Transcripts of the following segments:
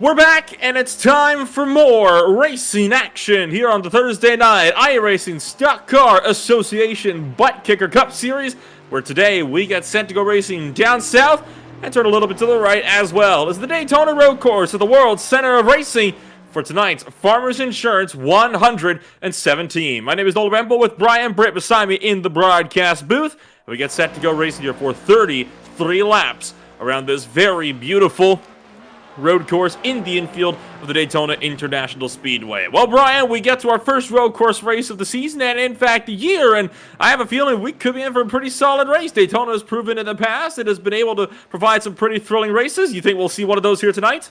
We're back, and it's time for more racing action here on the Thursday night iRacing Stock Car Association ButtKicker Cup Series, where today we get set to go racing down south and turn a little bit to the right as well. It's the Daytona Road Course of the World Center of Racing for tonight's Farmers Insurance 117. My name is Noel Remble with Brian Britt beside me in the broadcast booth. We get set to go racing here for 33 laps around this very beautiful road course in the infield of the Daytona International Speedway. Well, Brian, we get to our first road course race of the season and, in fact, the year, and I have a feeling we could be in for a pretty solid race. Daytona has proven in the past it has been able to provide some pretty thrilling races. You think we'll see one of those here tonight?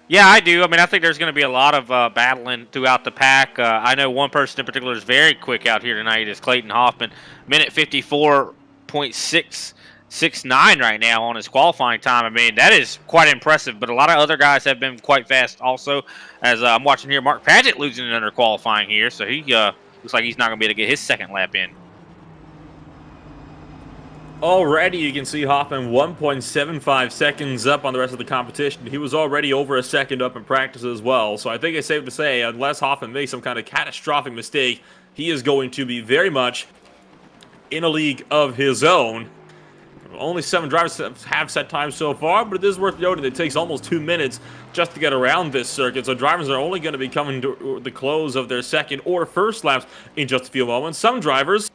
Yeah, I do. I mean, I think there's going to be a lot of battling throughout the pack. I know one person in particular is very quick out here tonight is Clayton Hoffman. Minute 54.669 right now on his qualifying time. I mean, that is quite impressive, but a lot of other guys have been quite fast also. As I'm watching here, Mark Paget losing another qualifying here, so he looks like he's not going to be able to get his second lap in. Already, you can see Hoffman 1.75 seconds up on the rest of the competition. He was already over a second up in practice as well. So I think it's safe to say, unless Hoffman makes some kind of catastrophic mistake, he is going to be very much in a league of his own. Only 7 drivers have set times so far, but it is worth noting that it takes almost 2 minutes just to get around this circuit. So drivers are only going to be coming to the close of their second or first laps in just a few moments. Some drivers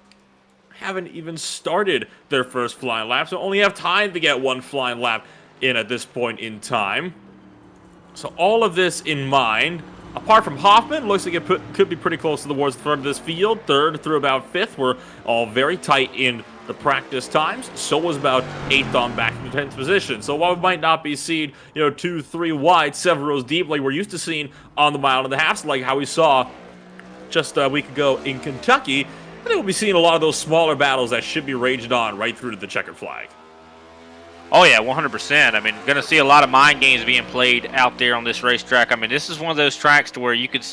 haven't even started their first flying lap, so only have time to get one flying lap in at this point in time. So all of this in mind, apart from Hoffman, looks like it could be pretty close towards the front of this field. Third through about fifth were all very tight in the practice times. So was about 8th on back to 10th position. So while we might not be seeing, 2, 3 wide, 7 rows deep like we're used to seeing on the mile and a half, like how we saw just a week ago in Kentucky, I think we'll be seeing a lot of those smaller battles that should be raged on right through to the checkered flag. Oh, yeah, 100%. I mean, going to see a lot of mind games being played out there on this racetrack. I mean, this is one of those tracks to where you could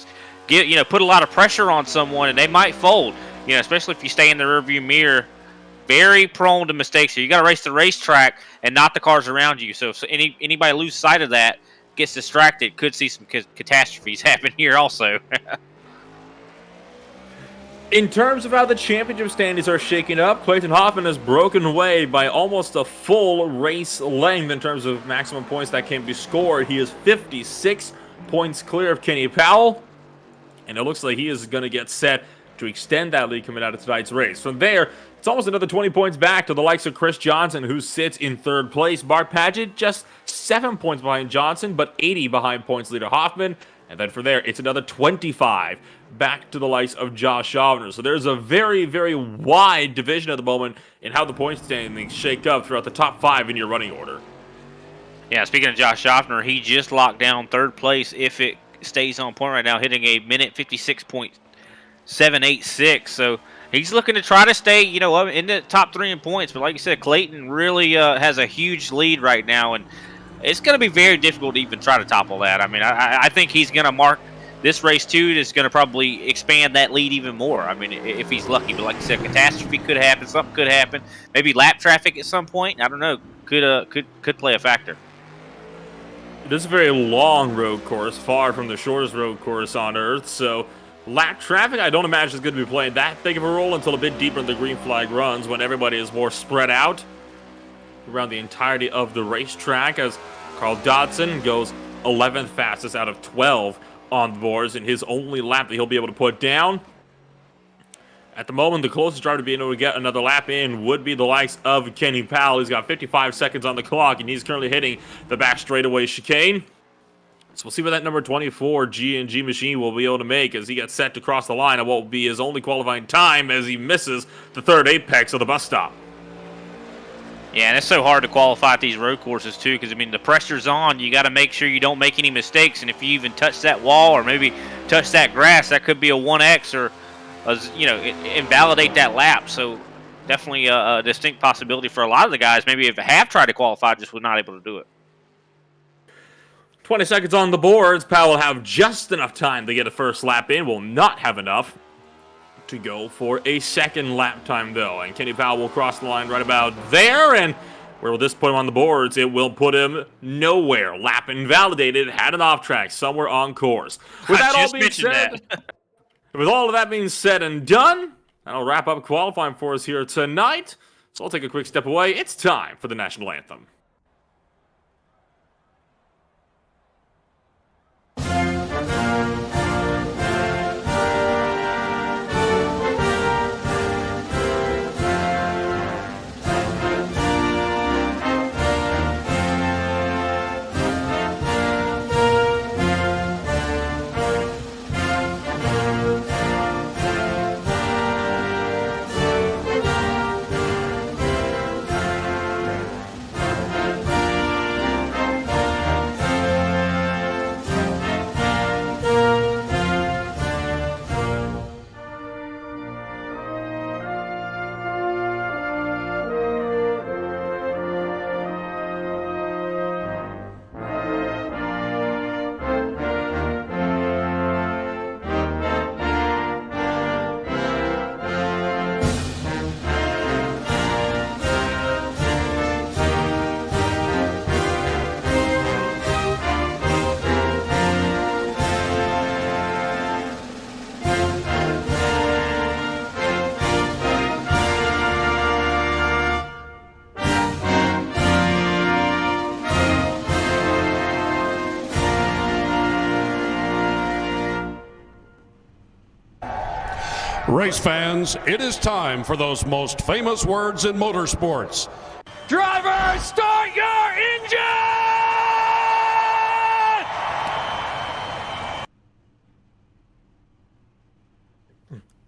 get, put a lot of pressure on someone and they might fold, especially if you stay in the rearview mirror. Very prone to mistakes. So you got to race the racetrack and not the cars around you. So if anybody loses sight of that, gets distracted, could see some catastrophes happen here also. In terms of how the championship standings are shaking up, Clayton Hoffman has broken away by almost a full race length in terms of maximum points that can be scored. He is 56 points clear of Kenny Powell, and it looks like he is going to get set to extend that lead coming out of tonight's race. From there, it's almost another 20 points back to the likes of Chris Johnson, who sits in third place. Mark Paget just 7 points behind Johnson, but 80 behind points leader Hoffman. And then from there, it's another 25 back to the likes of Josh Schaffner. So there's a very, very wide division at the moment in how the point standings shake up throughout the top 5 in your running order. Yeah, speaking of Josh Schaffner, he just locked down third place if it stays on point right now, hitting a minute 56.786. So he's looking to try to stay, in the top 3 in points. But like you said, Clayton really has a huge lead right now, and it's going to be very difficult to even try to topple that. I mean, I think he's going to mark this race, too. Is going to probably expand that lead even more. I mean, if he's lucky. But like I said, catastrophe could happen. Something could happen. Maybe lap traffic at some point. I don't know. Could play a factor. This is a very long road course, far from the shortest road course on Earth. So lap traffic, I don't imagine is going to be playing that big of a role until a bit deeper in the green flag runs when everybody is more spread out around the entirety of the racetrack, as Carl Dodson goes 11th fastest out of 12 on the boards in his only lap that he'll be able to put down. At the moment, the closest driver to being able to get another lap in would be the likes of Kenny Powell. He's got 55 seconds on the clock, and he's currently hitting the back straightaway chicane. So we'll see what that number 24 G&G machine will be able to make as he gets set to cross the line at what will be his only qualifying time as he misses the third apex of the bus stop. Yeah, and it's so hard to qualify at these road courses, too, because, I mean, the pressure's on. You got to make sure you don't make any mistakes, and if you even touch that wall or maybe touch that grass, that could be a 1X or, invalidate that lap. So definitely a distinct possibility for a lot of the guys. Maybe if they have tried to qualify, just was not able to do it. 20 seconds on the boards. Powell will have just enough time to get a first lap in. Will not have enough to go for a second lap time, though. And Kenny Powell will cross the line right about there, and Where will this put him on the boards? It will put him nowhere. Lap invalidated, had an off track somewhere on course. With that all being said, with all of that being said and done, that'll wrap up qualifying for us here tonight. So I'll take a quick step away. It's time for the national anthem. Race fans, it is time for those most famous words in motorsports. Driver, start your engine!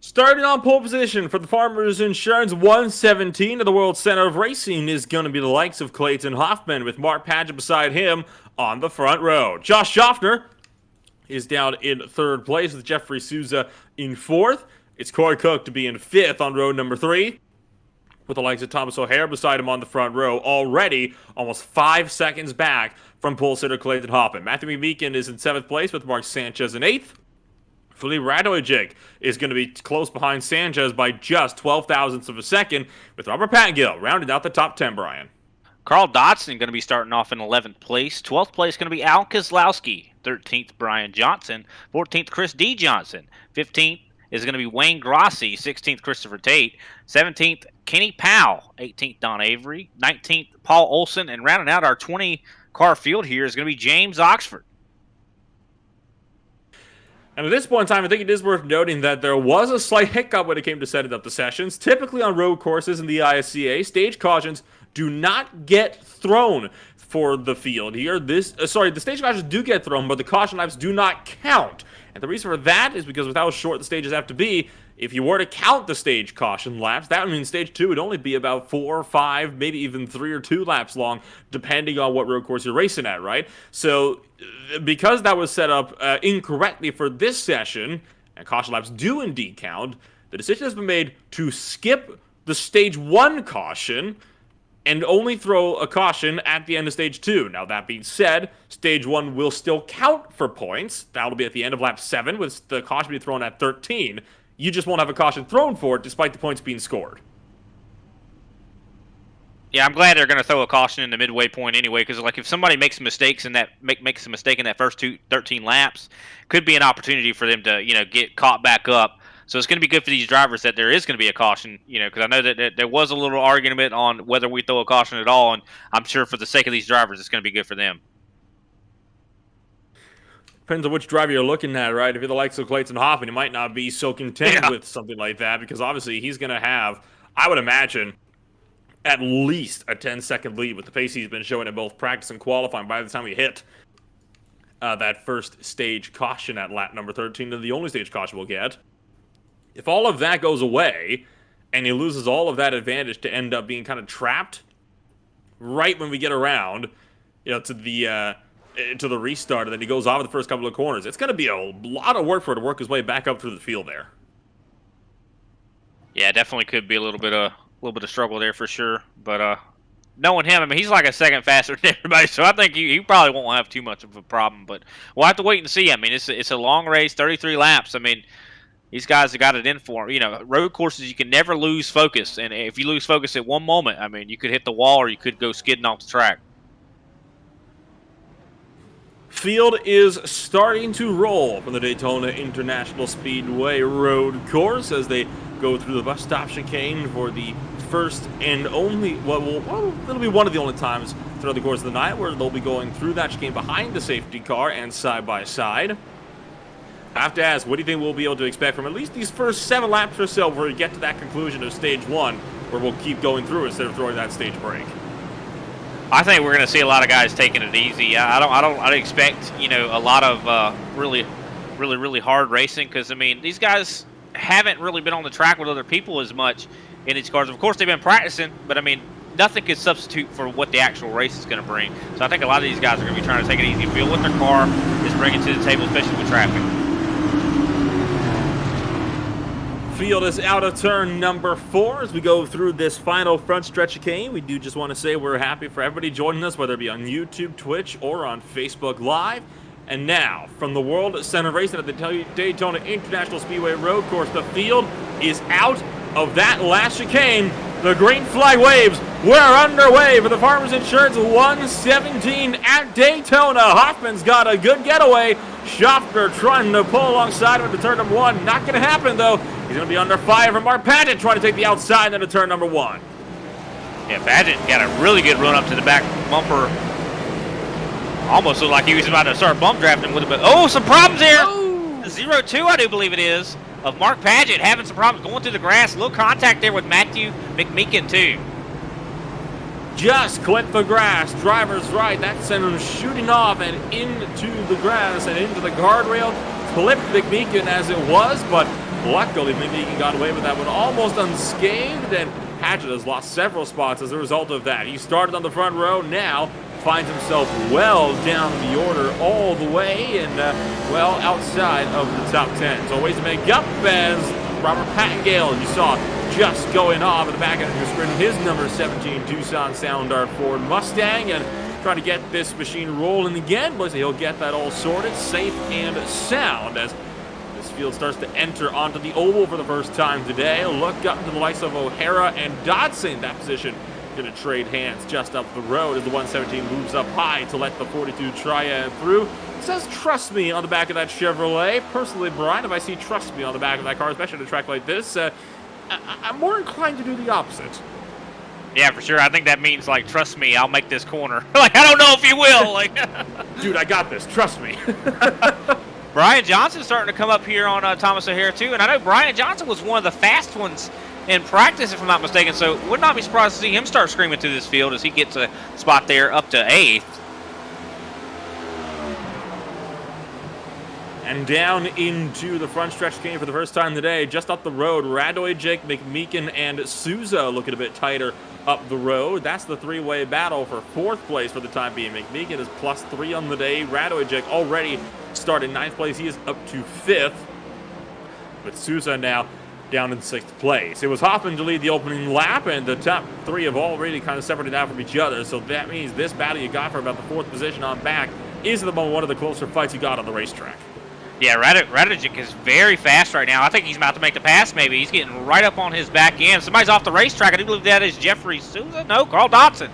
Starting on pole position for the Farmers Insurance 117 of the World Center of Racing is going to be the likes of Clayton Hoffman, with Mark Padgett beside him on the front row. Josh Schaffner is down in third place with Jeffrey Souza in fourth. It's Corey Cook to be in fifth on row number 3, with the likes of Thomas O'Hare beside him on the front row, already almost 5 seconds back from pole sitter Clayton Hoffman. Matthew McMeekin is in 7th place with Mark Sanchez in 8th. Felipe Radojicic is going to be close behind Sanchez by just 12 thousandths of a second, with Robert Patgill rounding out the top 10, Brian. Carl Dodson going to be starting off in 11th place. 12th place going to be Al Kozlowski. 13th, Brian Johnson. 14th, Chris D. Johnson. 15th is going to be Wayne Grossi. 16th, Christopher Tate. 17th, Kenny Powell. 18th, Don Avery. 19th, Paul Olson. And rounding out our 20-car field here is going to be James Oxford. And at this point in time, I think it is worth noting that there was a slight hiccup when it came to setting up the sessions. Typically on road courses in the ISCA, stage cautions do not get thrown for the field here. The stage cautions do get thrown, but the caution laps do not count. And the reason for that is because with how short the stages have to be, if you were to count the stage caution laps, that would mean stage 2 would only be about 4 or 5, maybe even 3 or 2 laps long, depending on what road course you're racing at, right? So, because that was set up incorrectly for this session, and caution laps do indeed count, the decision has been made to skip the stage 1 caution and only throw a caution at the end of stage 2. Now, that being said, stage 1 will still count for points. That'll be at the end of lap 7, with the caution being thrown at 13. You just won't have a caution thrown for it, despite the points being scored. Yeah, I'm glad they're going to throw a caution in the midway point anyway, because like if somebody makes mistakes in that makes a mistake in that first 13 laps, could be an opportunity for them to get caught back up. So it's going to be good for these drivers that there is going to be a caution, because I know that there was a little argument on whether we throw a caution at all, and I'm sure for the sake of these drivers, it's going to be good for them. Depends on which driver you're looking at, right? If you're the likes of Clayton Hoffman, you might not be so content with something like that, because obviously he's going to have, I would imagine, at least a 10-second lead with the pace he's been showing in both practice and qualifying by the time we hit that first stage caution at lap number 13, and the only stage caution we'll get. If all of that goes away, and he loses all of that advantage to end up being kind of trapped right when we get around, to the restart, and then he goes off the first couple of corners, it's going to be a lot of work for him to work his way back up through the field there. Yeah, definitely could be a little bit of struggle there for sure. But knowing him, I mean, he's like a second faster than everybody, so I think he probably won't have too much of a problem. But we'll have to wait and see. I mean, it's a long race, 33 laps. I mean, These guys have got it in for them. You know, road courses, you can never lose focus. And if you lose focus at one moment, I mean, you could hit the wall or you could go skidding off the track. Field is starting to roll from the Daytona International Speedway road course as they go through the bus stop chicane for the first and only, well, it'll be one of the only times throughout the course of the night where they'll be going through that chicane behind the safety car and side by side. I have to ask, what do you think we'll be able to expect from at least these first 7 laps or so before we get to that conclusion of stage 1 where we'll keep going through instead of throwing that stage break? I think we're going to see a lot of guys taking it easy. I don't expect, you know, a lot of really hard racing because, I mean, these guys haven't really been on the track with other people as much in these cars. Of course, they've been practicing, but, I mean, nothing can substitute for what the actual race is going to bring. So I think a lot of these guys are going to be trying to take it easy, feel what their car is bringing to the table, especially with traffic. Field is out of turn number 4 as we go through this final front stretch chicane. We do just want to say we're happy for everybody joining us, whether it be on YouTube, Twitch, or on Facebook Live. And now, from the World Center Racing at the Daytona International Speedway Road Course, the field is out of that last chicane. The green flag waves. We're underway for the Farmers Insurance 117 at Daytona. Hoffman's got a good getaway. Schaffner trying to pull alongside him to turn number 1. Not going to happen, though. He's going to be under fire from Mark Padgett trying to take the outside into turn number 1. Yeah, Padgett got a really good run up to the back bumper. Almost looked like he was about to start bump drafting with it, but oh, some problems here. Oh. 0-2, I do believe it is, of Mark Padgett having some problems going through the grass. A little contact there with Matthew McMeekin, too. Just clipped the grass, driver's right. That sent him shooting off and into the grass and into the guardrail. Clipped McMeekin as it was, but luckily McMeekin got away with that one almost unscathed, and Padgett has lost several spots as a result of that. He started on the front row, now finds himself well down the order all the way and well outside of the top 10. So ways to make up as Robert Pattengale, you saw just going off at the back end of the screen, his number 17 Tucson Sound Art Ford Mustang, and trying to get this machine rolling again. Looks like he'll get that all sorted, safe and sound as this field starts to enter onto the oval for the first time today. Look up to the likes of O'Hara and Dodson. That position going to trade hands just up the road as the 117 moves up high to let the 42 Triad through. It says trust me on the back of that Chevrolet. Personally, Brian, if I see trust me on the back of that car, especially at a track like this, I'm more inclined to do the opposite. Yeah, for sure. I think that means, like, trust me, I'll make this corner. Like, I don't know if you will. Like, dude, I got this. Trust me. Brian Johnson's starting to come up here on Thomas O'Hare, too. And I know Brian Johnson was one of the fast ones in practice, if I'm not mistaken. So would not be surprised to see him start screaming through this field as he gets a spot there up to 8th. And down into the front stretch came for the first time today, just up the road. Radojcic, McMeekin, and Souza looking a bit tighter up the road. That's the three-way battle for 4th place for the time being. McMeekin is +3 on the day. Radojcic already started 9th place. He is up to 5th. With Souza now down in 6th place. It was Hoffman to lead the opening lap, and the top 3 have already kind of separated out from each other. So that means this battle you got for about the 4th position on back is one of the closer fights you got on the racetrack. Yeah, Radojcic is very fast right now. I think he's about to make the pass, maybe. He's getting right up on his back end. Somebody's off the racetrack. I do believe that is Jeffrey Souza. No, Carl Dodson.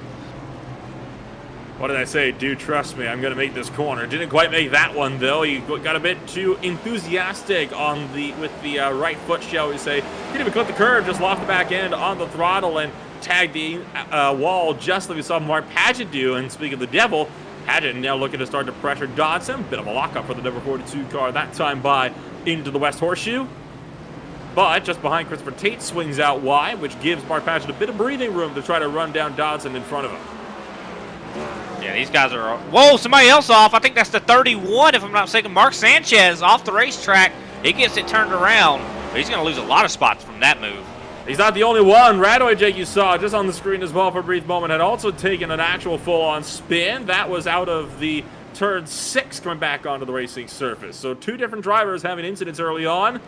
What did I say? Do trust me, I'm going to make this corner. Didn't quite make that one, though. He got a bit too enthusiastic with the right foot, shall we say. Didn't even clip the curve, just lost the back end on the throttle and tagged the wall just like we saw Mark Padgett do. And speaking of the devil, Padgett now looking to start to pressure Dodson. Bit of a lockup for the number 42 car that time by into the West Horseshoe. But just behind, Christopher Tate swings out wide, which gives Mark Padgett a bit of breathing room to try to run down Dodson in front of him. Yeah, these guys are... Whoa, somebody else off. I think that's the 31, if I'm not mistaken. Mark Sanchez off the racetrack. He gets it turned around. But he's going to lose a lot of spots from that move. He's not the only one. Radojcic, you saw just on the screen as well for a brief moment, had also taken an actual full-on spin. That was out of the turn 6 coming back onto the racing surface. So 2 different drivers having incidents early on.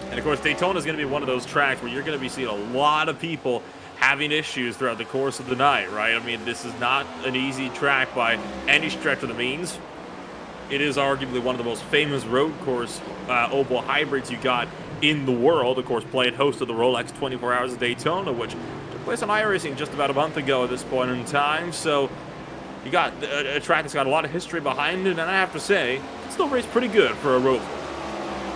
And, of course, Daytona is going to be one of those tracks where you're going to be seeing a lot of people having issues throughout the course of the night, right? I mean, this is not an easy track by any stretch of the means. It is arguably one of the most famous road course oval hybrids you got in the world. Of course, played host of the Rolex 24 Hours of Daytona, which took place on iRacing just about a month ago at this point in time. So you got a track that's got a lot of history behind it, and I have to say, it still raced pretty good for a road.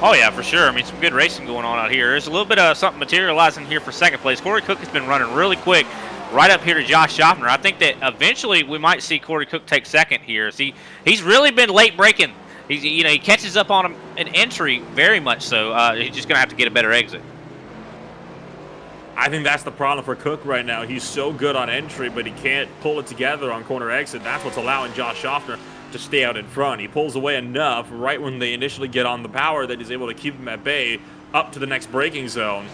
Oh, yeah, for sure. I mean, some good racing going on out here. There's a little bit of something materializing here for second place. Corey Cook has been running really quick right up here to Josh Schaffner. I think that eventually we might see Corey Cook take second here. He's really been late breaking. He catches up on him an entry very much so. He's just going to have to get a better exit. I think that's the problem for Cook right now. He's so good on entry, but he can't pull it together on corner exit. That's what's allowing Josh Schaffner to stay out in front. He pulls away enough right when they initially get on the power that he's able to keep him at bay up to the next braking zone.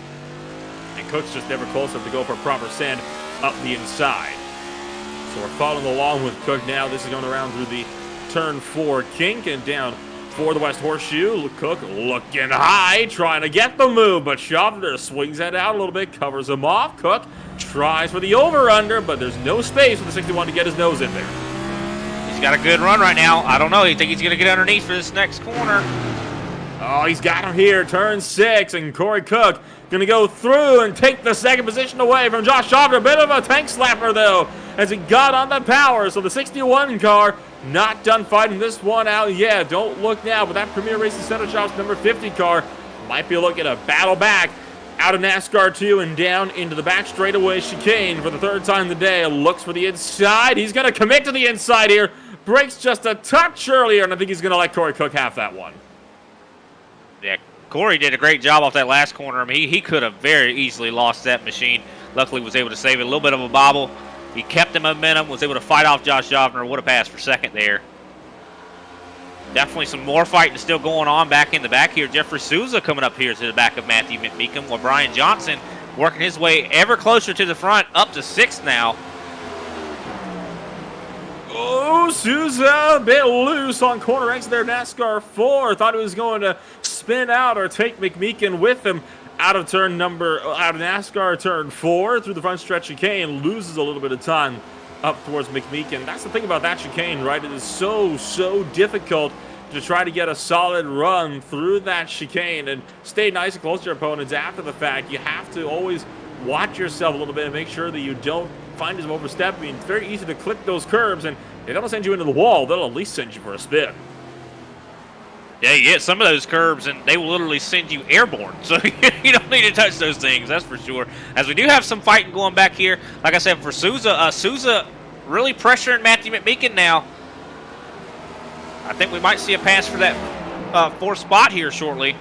And Cook's just never close enough to go for a proper send up the inside. So we're following along with Cook now. This is going around through the turn 4 kink and down for the West Horseshoe. Cook looking high, trying to get the move, but Schaffner swings that out a little bit, covers him off. Cook tries for the over-under, but there's no space for the 61 to get his nose in there. He's got a good run right now. I don't know. You think he's going to get underneath for this next corner? Oh, he's got him here, turn 6, and Corey Cook going to go through and take the second position away from Josh Schaffner. A bit of a tank slapper, though, as he got on the power. So the 61 car not done fighting this one out. Yeah, don't look now, but that Premier Racing Center Shop's number 50 car might be looking to battle back out of NASCAR 2 and down into the back straightaway chicane for the third time today. Looks for the inside. He's going to commit to the inside here. Brakes just a touch earlier, and I think he's going to let Corey Cook have that one. Yeah, Corey did a great job off that last corner. I mean, he could have very easily lost that machine. Luckily, was able to save it. A little bit of a bobble. He kept the momentum, was able to fight off Josh Schaffner. Would have passed for second there. Definitely some more fighting still going on back in the back here. Jeffrey Souza coming up here to the back of Matthew McMeekin, while Brian Johnson working his way ever closer to the front, up to 6th now. Oh, Souza a bit loose on corner exit there, NASCAR 4. Thought he was going to spin out or take McMeekin with him out of NASCAR turn 4 through the front stretch chicane. Loses a little bit of time up towards McMeekin. That's the thing about that chicane, right? It is so difficult to try to get a solid run through that chicane and stay nice and close to your opponents after the fact. You have to always watch yourself a little bit and make sure that you don't find yourself overstepping. It's very easy to clip those curbs, and they don't send you into the wall. They'll at least send you for a spin. Yeah, you get some of those curbs, and they will literally send you airborne. So you don't need to touch those things, that's for sure. As we do have some fighting going back here. Like I said, for Souza, Souza really pressuring Matthew McMeekin now. I think we might see a pass for that 4th spot here shortly.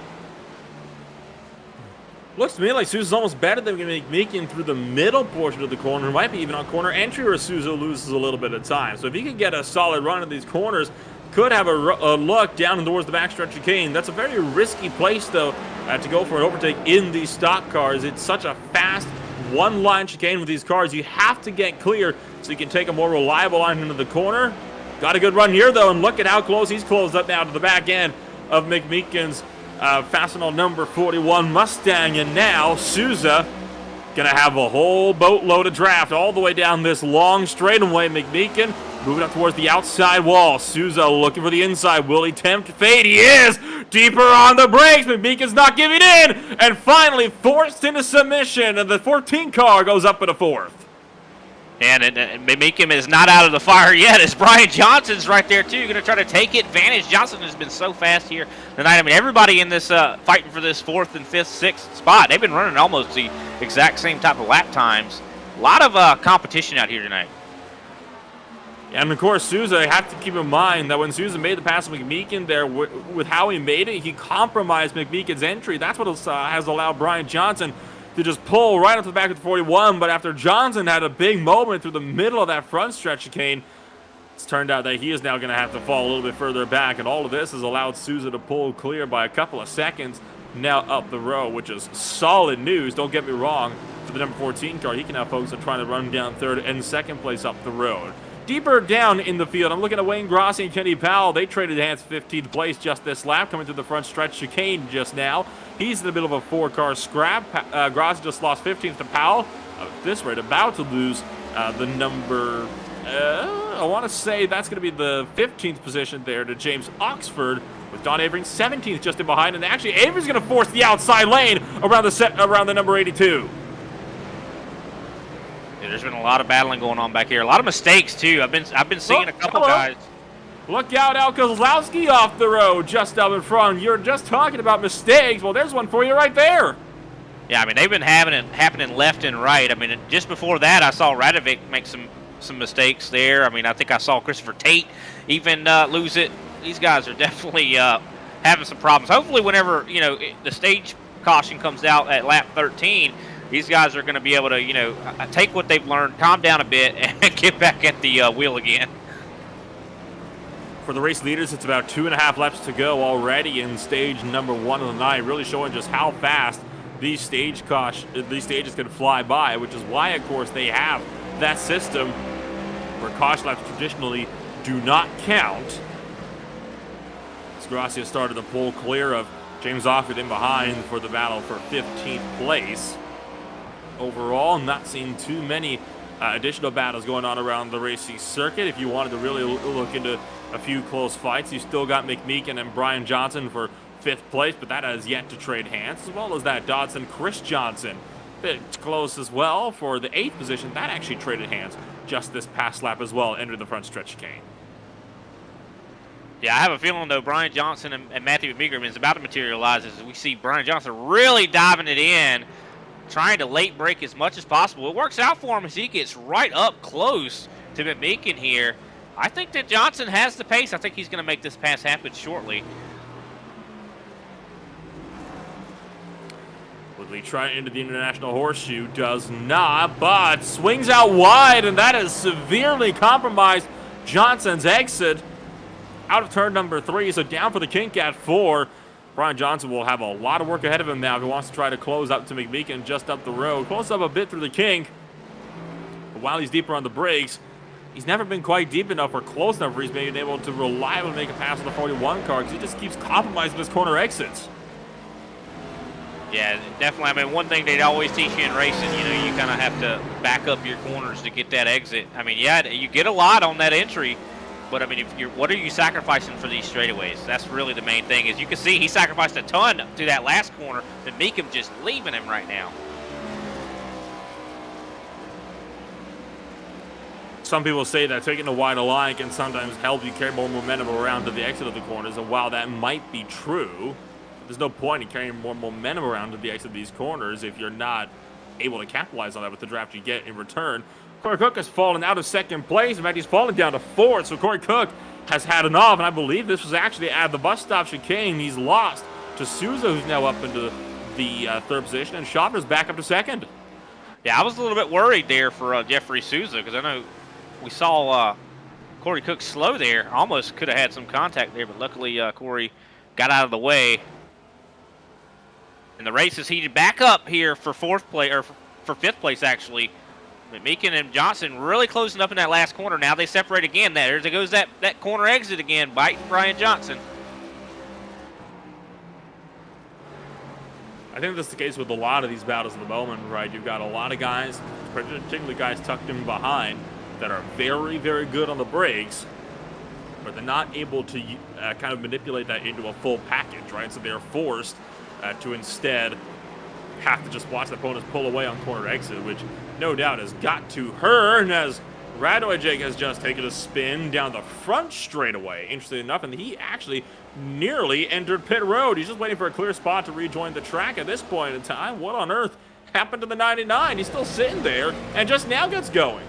Looks to me like Souza's almost better than McMeekin through the middle portion of the corner. Might be even on corner entry where Souza loses a little bit of time. So if he can get a solid run in these corners, could have a look down towards the backstretch chicane. That's a very risky place, though, to go for an overtake in these stock cars. It's such a fast one-line chicane with these cars. You have to get clear so you can take a more reliable line into the corner. Got a good run here, though, and look at how close he's closed up now to the back end of McMeekin's Fastenal number 41 Mustang. And now Souza going to have a whole boatload of draft all the way down this long straightaway. McMeekin moving up towards the outside wall. Souza looking for the inside. Will he tempt fate? He is! Deeper on the brakes. McMeekin's not giving in. And finally forced into submission. And the 14 car goes up at a 4th. And McMeekin is not out of the fire yet, as Brian Johnson's right there, too. Going to try to take advantage. Johnson has been so fast here tonight. I mean, everybody in this fighting for this 4th and 5th, 6th spot, they've been running almost the exact same type of lap times. A lot of competition out here tonight. And, of course, Souza, you have to keep in mind that when Souza made the pass to McMeekin there, with how he made it, he compromised McMeekin's entry. That's what has allowed Brian Johnson to just pull right up to the back of the 41. But after Johnson had a big moment through the middle of that front stretch chicane, it's turned out that he is now going to have to fall a little bit further back. And all of this has allowed Souza to pull clear by a couple of seconds now up the road, which is solid news. Don't get me wrong. For the number 14 car, he can now focus on trying to run down 3rd and 2nd place up the road. Deeper down in the field, I'm looking at Wayne Grossi and Kenny Powell. They traded hands 15th place just this lap, coming through the front stretch chicane just now. He's in the middle of a 4-car scrap. Grossi just lost 15th to Powell. At this rate, about to lose the number I want to say that's going to be the 15th position there to James Oxford, with Don Avery 17th just in behind. And actually, Avery's going to force the outside lane around the number 82. Yeah, there's been a lot of battling going on back here. A lot of mistakes too. I've been seeing a couple guys. Look out, Al Kozlowski off the road just up in front. You're just talking about mistakes. Well, there's one for you right there. Yeah, I mean, they've been happening left and right. I mean, just before that, I saw Radovic make some mistakes there. I mean, I think I saw Christopher Tate even lose it. These guys are definitely having some problems. Hopefully, whenever, you know, the stage caution comes out at lap 13, these guys are going to be able to, you know, take what they've learned, calm down a bit, and get back at the wheel again. For the race leaders, it's about 2.5 laps to go already in stage number 1 of the night, really showing just how fast these stages can fly by, which is why, of course, they have that system where caution laps traditionally do not count. Gracia started the pole clear of James Oxford in behind for the battle for 15th place. Overall, not seeing too many additional battles going on around the racing circuit. If you wanted to really look into a few close fights, you still got McMeekin and Brian Johnson for 5th place, but that has yet to trade hands, as well as that Dodson Chris Johnson. Bit close as well for the 8th position. That actually traded hands just this past lap as well, entered the front stretch chicane. Yeah, I have a feeling, though, Brian Johnson and Matthew McMeekin is about to materialize as we see Brian Johnson really diving it in, trying to late break as much as possible. It works out for him as he gets right up close to McMeekin here. I think that Johnson has the pace. I think he's going to make this pass happen shortly. Woodley trying into the International Horseshoe, does not, but swings out wide, and that has severely compromised Johnson's exit out of turn number 3, so down for the kink at 4. Brian Johnson will have a lot of work ahead of him now if he wants to try to close up to McMeekin just up the road. Close up a bit through the kink, but while he's deeper on the brakes, he's never been quite deep enough or close enough where he's been able to reliably make a pass on the 41 car because he just keeps compromising his corner exits. Yeah, definitely. I mean, one thing they'd always teach you in racing, you know, you kind of have to back up your corners to get that exit. I mean, yeah, you get a lot on that entry, but I mean, what are you sacrificing for these straightaways? That's really the main thing. As you can see, he sacrificed a ton to that last corner, and Meekum just leaving him right now. Some people say that taking a wide line can sometimes help you carry more momentum around to the exit of the corners, and while that might be true, there's no point in carrying more momentum around to the exit of these corners if you're not able to capitalize on that with the draft you get in return. Corey Cook has fallen out of 2nd place. In fact, he's fallen down to 4th, so Corey Cook has had enough, and I believe this was actually at the bus stop chicane. He's lost to Souza, who's now up into the 3rd position, and Schoffer's back up to 2nd. Yeah, I was a little bit worried there for Jeffrey Souza because I know we saw Corey Cook slow there. Almost could have had some contact there, but luckily Corey got out of the way. And the race is heated back up here for 4th place, or for 5th place actually. McMeekin and Johnson really closing up in that last corner. Now they separate again. There goes that corner exit again, biting Brian Johnson. I think that's the case with a lot of these battles at the moment, right? You've got a lot of guys, particularly guys tucked in behind, that are very, very good on the brakes, but they're not able to kind of manipulate that into a full package, right? So they're forced to instead have to just watch the opponents pull away on corner exit, which no doubt has got to hurt as Radojic has just taken a spin down the front straightaway, interesting enough, and he actually nearly entered pit road. He's just waiting for a clear spot to rejoin the track at this point in time. What on earth happened to the 99? He's still sitting there and just now gets going.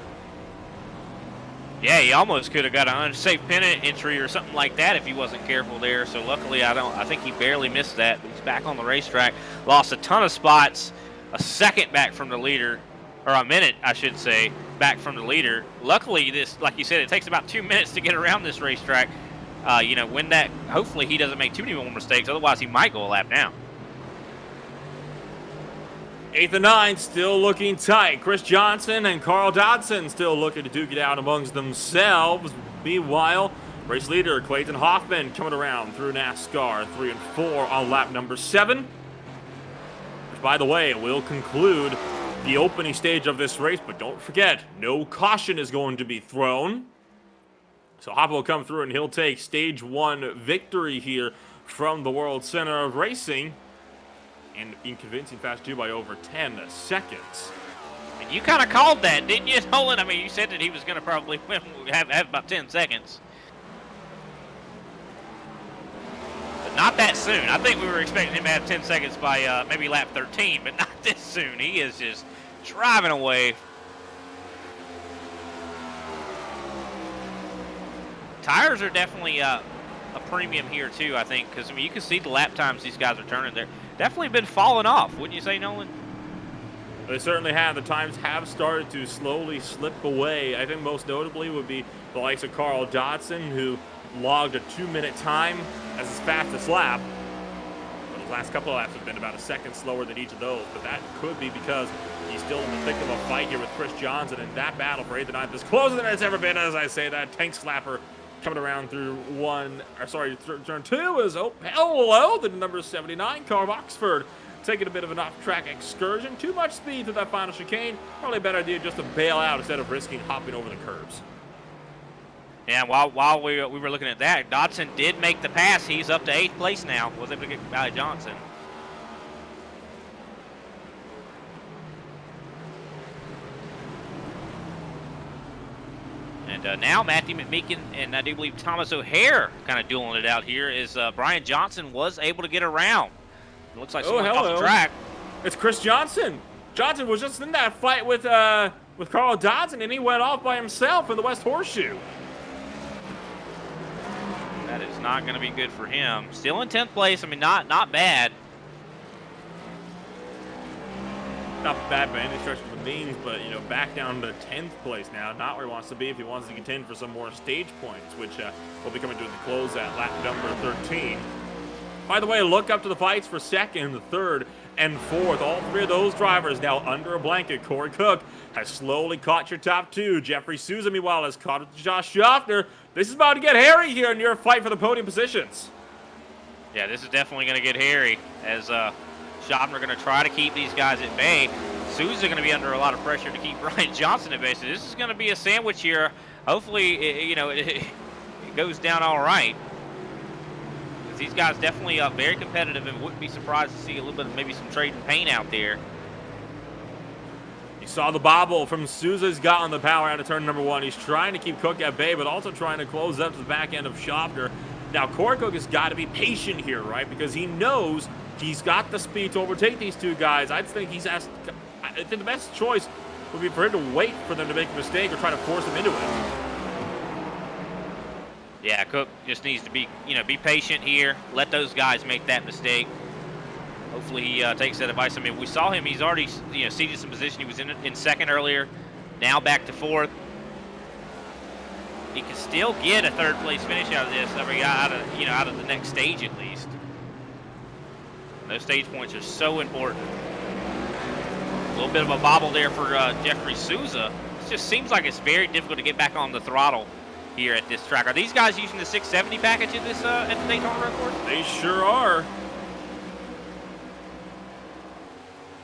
Yeah, he almost could have got an unsafe pennant entry or something like that if he wasn't careful there. So luckily, I think he barely missed that. He's back on the racetrack. Lost a ton of spots. A second back from the leader, or a minute, I should say, back from the leader. Luckily, this, like you said, it takes about 2 minutes to get around this racetrack. You know, when that, hopefully he doesn't make too many more mistakes. Otherwise, he might go a lap down. 8th and 9th still looking tight. Chris Johnson and Carl Dodson still looking to duke it out amongst themselves. Meanwhile, race leader Clayton Hoffman coming around through NASCAR 3 and 4 on lap number 7. Which, by the way, will conclude the opening stage of this race. But don't forget, no caution is going to be thrown. So Hoppe will come through and he'll take stage 1 victory here from the World Center of Racing. And in convincing fast too by over 10 seconds. And you kind of called that, didn't you, Nolan? I mean, you said that he was going to probably win, have about 10 seconds. But not that soon. I think we were expecting him to have 10 seconds by maybe lap 13, but not this soon. He is just driving away. Tires are definitely a premium here, too, I think, because, I mean, you can see the lap times these guys are turning. They're definitely been falling off, wouldn't you say, Nolan? They certainly have. The times have started to slowly slip away. I think most notably would be the likes of Carl Dodson, who logged a 2-minute time as his fastest lap. But his last couple of laps have been about a second slower than each of those. But that could be because he's still in the thick of a fight here with Chris Johnson, and that battle for 8th and 9th is closer than it's ever been. As I say that, tank slapper coming around through turn 2 is, oh, hello, the number 79, Carl Oxford, taking a bit of an off-track excursion. Too much speed to that final chicane. Probably a better idea just to bail out instead of risking hopping over the curbs. Yeah, while we were looking at that, Dodson did make the pass. He's up to 8th place now. Was able to get Valley Johnson. And now Matthew McMeekin and I do believe Thomas O'Hare kind of dueling it out here as Brian Johnson was able to get around. It looks like someone off the track. It's Chris Johnson. Johnson was just in that fight with Carl Dodson, and he went off by himself in the West Horseshoe. That is not going to be good for him. Still in 10th place. I mean, not bad. Not bad by any stretch of the means, but, you know, back down to 10th place now. Not where he wants to be if he wants to contend for some more stage points, which will be coming to the close at lap number 13. By the way, look up to the fights for 2nd, 3rd, and 4th. All 3 of those drivers now under a blanket. Corey Cook has slowly caught your top 2. Jeffrey Souza, meanwhile, has caught up to Josh Schaffner. This is about to get hairy here in your fight for the podium positions. Yeah, this is definitely going to get hairy as Schaffner going to try to keep these guys at bay. Souza going to be under a lot of pressure to keep Brian Johnson at bay. So this is going to be a sandwich here. Hopefully, it goes down all right. These guys definitely very competitive, and wouldn't be surprised to see a little bit of maybe some trading paint out there. You saw the bobble from Souza's got on the power out of turn number 1. He's trying to keep Cook at bay, but also trying to close up to the back end of Schaffner. Now, Corey Cook has got to be patient here, right? Because he knows he's got the speed to overtake these 2 guys. I think I think the best choice would be for him to wait for them to make a mistake or try to force them into it. Yeah, Cook just needs to be patient here. Let those guys make that mistake. Hopefully he takes that advice. I mean, we saw him. He's already ceded some position. He was in 2nd earlier. Now back to 4th. He can still get a 3rd place finish out of this. I mean, out of the next stage at least. Those stage points are so important. A little bit of a bobble there for Jeffrey Souza. It just seems like it's very difficult to get back on the throttle here at this track. Are these guys using the 670 package at this at the Daytona Road Course? They sure are.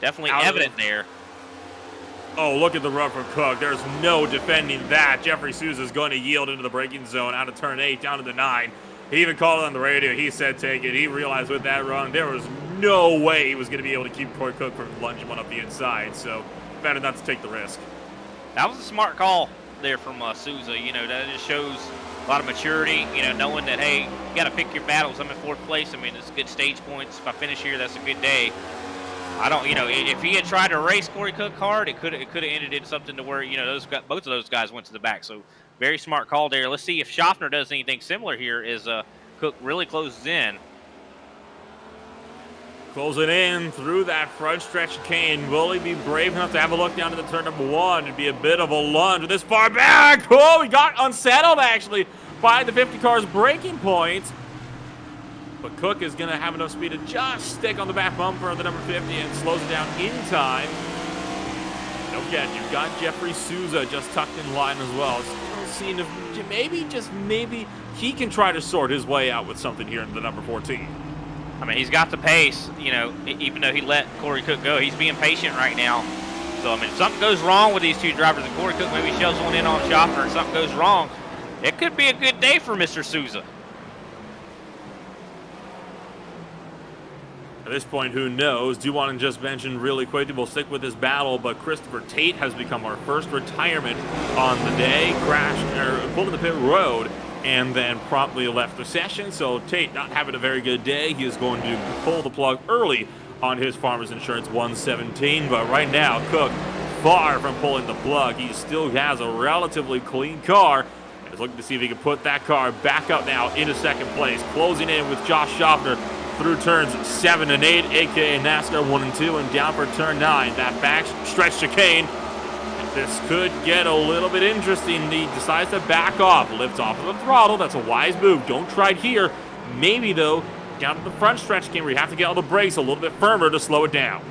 Definitely evident there. Oh, look at the run from Cook. There's no defending that. Jeffrey Souza is going to yield into the braking zone out of turn 8 down to the 9. He even called it on the radio. He said take it. He realized with that run, there was no way he was going to be able to keep Corey Cook from lunging one up the inside. So better not to take the risk. That was a smart call there from Souza. That just shows a lot of maturity, knowing that, hey, you got to pick your battles. I'm in 4th place. I mean, it's good stage points. If I finish here, that's a good day. I don't, if he had tried to race Corey Cook hard, it could have ended in something to where, both of those guys went to the back. So very smart call there. Let's see if Schaffner does anything similar here as Cook really closes in. Closing in through that front stretch chicane. Will he be brave enough to have a look down to the turn number 1? It'd be a bit of a lunge this far back. Oh, he got unsettled actually by the 50 car's braking point. But Cook is going to have enough speed to just stick on the back bumper of the number 50 and slows it down in time. Don't forget, you've got Jeffrey Souza just tucked in line as well. Still seeing if maybe he can try to sort his way out with something here in the number 14. I mean, he's got the pace, even though he let Corey Cook go. He's being patient right now. So, I mean, if something goes wrong with these 2 drivers, and Corey Cook maybe shoves one in on Schaffner and something goes wrong, It could be a good day for Mr. Souza. At this point, who knows? Do want to just mention really quickly, we'll stick with this battle, but Christopher Tate has become our first retirement on the day. Pulled to the pit road and then promptly left the session. So Tate not having a very good day. He is going to pull the plug early on his Farmers Insurance 117. But right now, Cook far from pulling the plug. He still has a relatively clean car. He's looking to see if he can put that car back up now into second place. Closing in with Josh Schaffner through turns 7 and 8, aka NASCAR 1 and 2, and down for turn 9. That back stretch chicane. This could get a little bit interesting. He decides to back off, lift off of the throttle. That's a wise move. Don't try it here. Maybe, though, down to the front stretch chicane where you have to get all the brakes a little bit firmer to slow it down.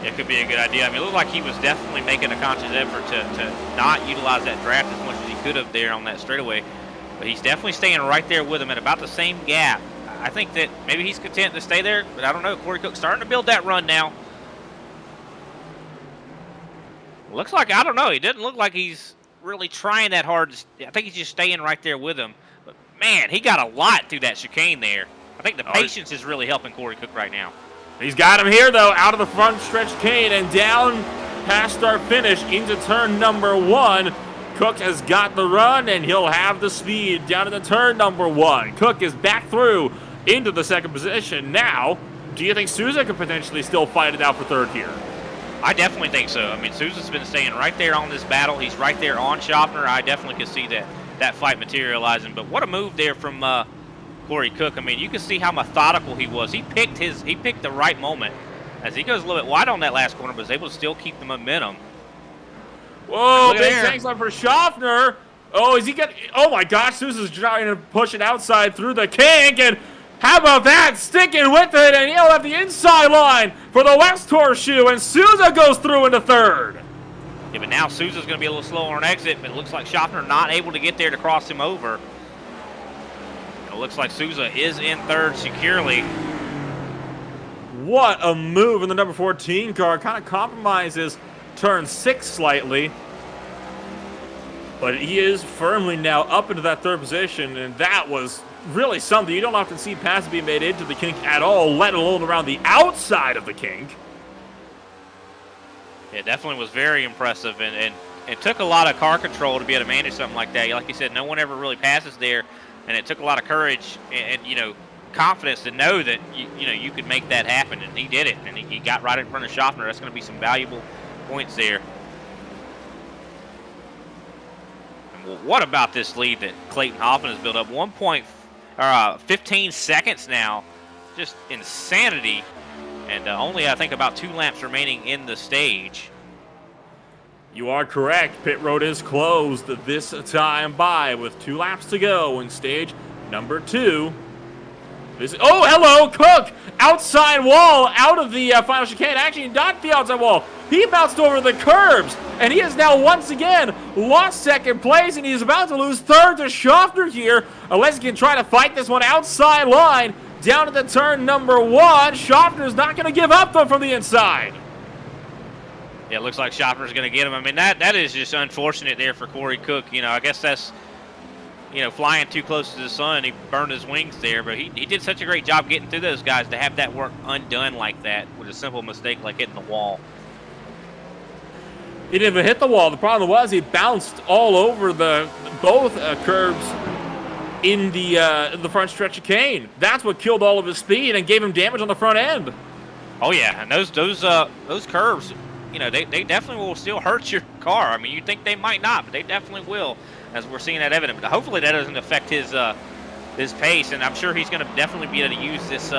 It could be a good idea. I mean, it looked like he was definitely making a conscious effort to not utilize that draft as much as he could have there on that straightaway. But he's definitely staying right there with him at about the same gap. I think that maybe he's content to stay there, but I don't know. Corey Cook's starting to build that run now. Looks like, I don't know, he doesn't look like he's really trying that hard. I think he's just staying right there with him. But, man, he got a lot through that chicane there. I think the patience is really helping Corey Cook right now. He's got him here, though, out of the front stretch chicane and down past start finish into turn number 1. Cook has got the run, and he'll have the speed down into turn number 1. Cook is back through into the second position. Now, do you think Souza could potentially still fight it out for third here? I definitely think so. I mean, Souza's been staying right there on this battle. He's right there on Schaffner. I definitely could see that fight materializing. But what a move there from Corey Cook. I mean, you can see how methodical he was. He picked the right moment as he goes a little bit wide on that last corner, but was able to still keep the momentum. Whoa, big tanks on for Schaffner. Oh, is he got? Oh my gosh, Souza's trying to push it outside through the kink, and how about that? Sticking with it, and he'll have the inside line for the West Horseshoe, and Souza goes through into third. Yeah, but now Souza's going to be a little slower on exit, but it looks like Schaffner not able to get there to cross him over. It looks like Souza is in third securely. What a move in the number 14 car. Kind of compromises turn 6 slightly. But he is firmly now up into that third position, and that was really something. You don't often see passes being made into the kink at all, let alone around the outside of the kink. It definitely was very impressive, and it took a lot of car control to be able to manage something like that. Like you said, no one ever really passes there, and it took a lot of courage and you know, confidence to know that you could make that happen, and he did it, and he got right in front of Schaffner. That's going to be some valuable points there. And what about this lead that Clayton Hoffman has built up? 15 seconds now, just insanity. And only, I think, about 2 laps remaining in the stage. You are correct. Pit road is closed this time by with 2 laps to go in stage number 2. Oh, hello, Cook! Outside wall, out of the final chicane. Actually, not the outside wall. He bounced over the curbs, and he has now once again lost second place, and he's about to lose third to Schaffner here, unless he can try to fight this one outside line. Down to the turn number 1. Schaffner's not going to give up, though, from the inside. Yeah, it looks like Schaffner's going to get him. I mean, that is just unfortunate there for Corey Cook. You know, I guess that's, flying too close to the sun. He burned his wings there, but he did such a great job getting through those guys to have that work undone like that with a simple mistake like hitting the wall. He didn't even hit the wall. The problem was he bounced all over both curbs in the front stretch of chicane. That's what killed all of his speed and gave him damage on the front end. Oh yeah, and those curves, they definitely will still hurt your car. I mean, you think they might not, but they definitely will, as we're seeing that evident. But hopefully that doesn't affect his pace, and I'm sure he's going to definitely be able to use this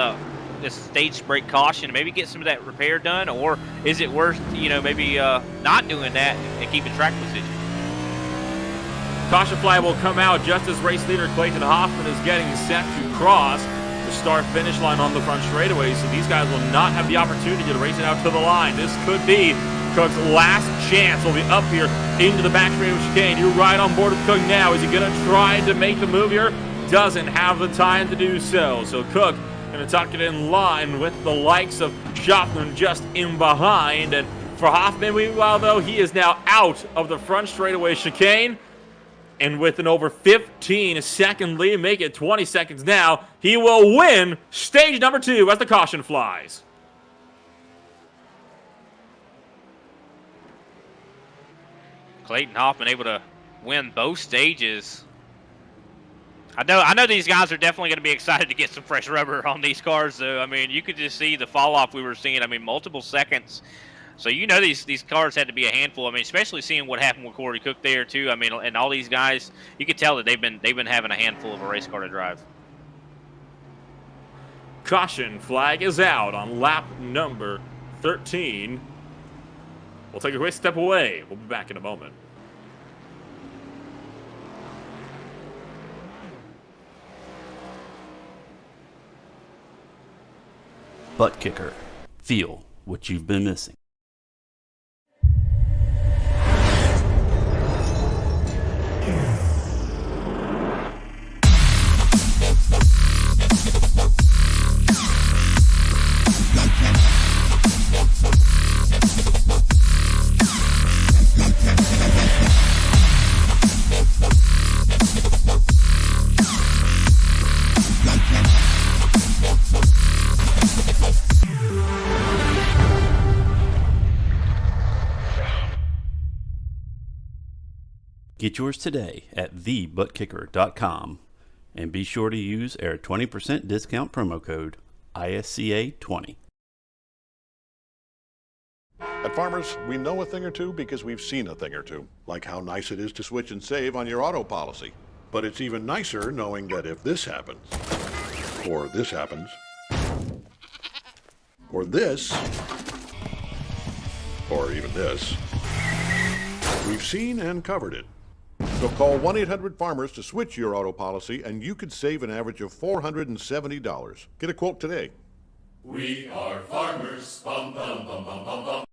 stage brake caution and maybe get some of that repair done. Or is it worth maybe not doing that and keeping track position? Caution flag will come out just as race leader Clayton Hoffman is getting set to cross the start-finish line on the front straightaway, so these guys will not have the opportunity to race it out to the line. This could be Cook's last chance. We'll be up here into the back straightaway chicane. You're right on board with Cook now. Is he going to try to make the move here? Doesn't have the time to do so. So Cook going to tuck it in line with the likes of Schaffner just in behind. And for Hoffman, meanwhile, though, he is now out of the front straightaway chicane. And with an over 15-second lead, make it 20 seconds now, he will win stage number 2 as the caution flies. Clayton Hoffman able to win both stages. I know these guys are definitely going to be excited to get some fresh rubber on these cars, though. I mean, you could just see the fall off we were seeing. I mean, multiple seconds. So you know these cars had to be a handful. I mean, especially seeing what happened with Corey Cook there too. I mean, and all these guys, you could tell that they've been having a handful of a race car to drive. Caution flag is out on lap number 13. We'll take a quick step away. We'll be back in a moment. ButtKicker. Feel what you've been missing. Get yours today at thebuttkicker.com and be sure to use our 20% discount promo code ISCA20. At Farmers, we know a thing or two because we've seen a thing or two, like how nice it is to switch and save on your auto policy. But it's even nicer knowing that if this happens, or this happens, or this, or even this, we've seen and covered it. So call 1-800-FARMERS to switch your auto policy and you could save an average of $470. Get a quote today. We are farmers. Bum, bum, bum, bum, bum, bum.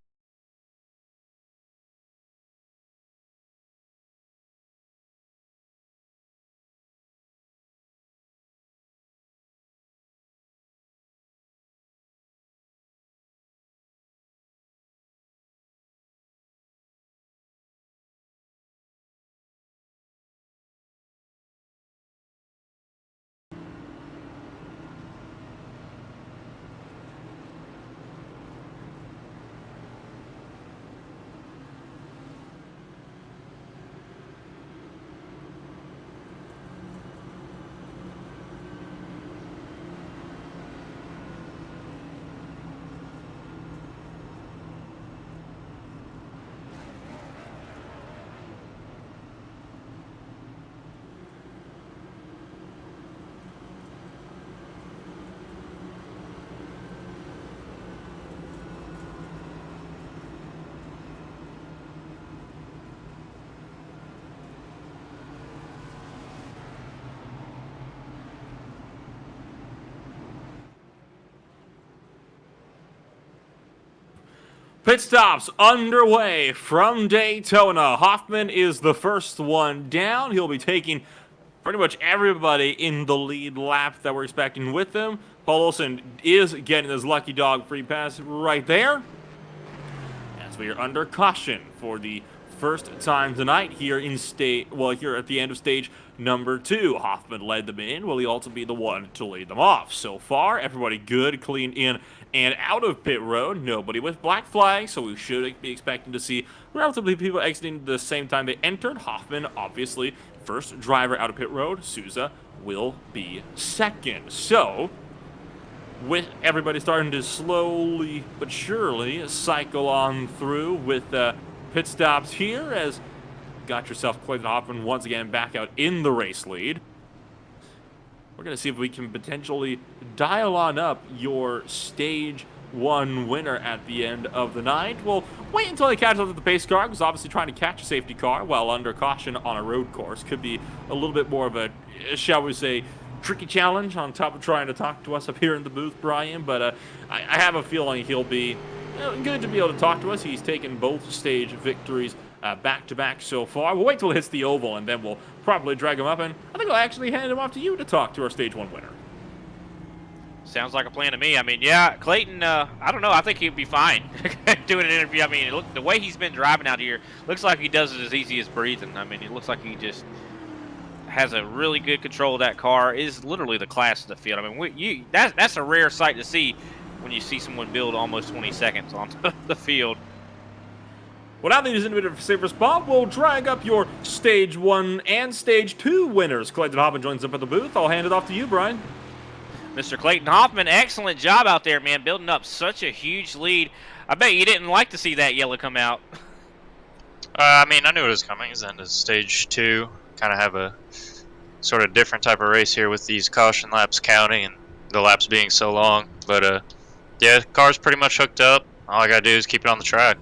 Pit stops underway from Daytona. Hoffman is the first one down. He'll be taking pretty much everybody in the lead lap that we're expecting with him. Paul Olsen is getting his lucky dog free pass right there. As we are under caution for the first time tonight here in here at the end of stage number 2. Hoffman led them in. Will he also be the one to lead them off? So far, everybody good, clean in and out of pit road. Nobody with black flags, so we should be expecting to see relatively people exiting the same time they entered. Hoffman, obviously, first driver out of pit road. Souza will be second. So, with everybody starting to slowly but surely cycle on through with pit stops here, as got yourself Clayton Hoffman once again back out in the race lead. We're going to see if we can potentially dial on up your stage 1 winner at the end of the night. We'll wait until they catch up with the pace car, because obviously trying to catch a safety car while under caution on a road course could be a little bit more of a, shall we say, tricky challenge on top of trying to talk to us up here in the booth, Brian. But I have a feeling he'll be good to be able to talk to us. He's taken both stage victories back-to-back so far. We'll wait till it hits the oval, and then we'll probably drag him up, and I think I'll actually hand him off to you to talk to our stage 1 winner. Sounds like a plan to me. I mean, yeah, Clayton, I don't know. I think he'd be fine doing an interview. I mean, look, the way he's been driving out here, looks like he does it as easy as breathing. I mean, it looks like he just has a really good control of that car, is literally the class of the field. I mean, that's a rare sight to see when you see someone build almost 20 seconds on the field. Well, now that he's in a bit of a safer spot, we'll drag up your Stage 1 and Stage 2 winners. Clayton Hoffman joins up at the booth. I'll hand it off to you, Brian. Mr. Clayton Hoffman, excellent job out there, man, building up such a huge lead. I bet you didn't like to see that yellow come out. I mean, I knew it was coming. It's into Stage 2. Kind of have a sort of different type of race here with these caution laps counting and the laps being so long. But, yeah, the car's pretty much hooked up. All I got to do is keep it on the track.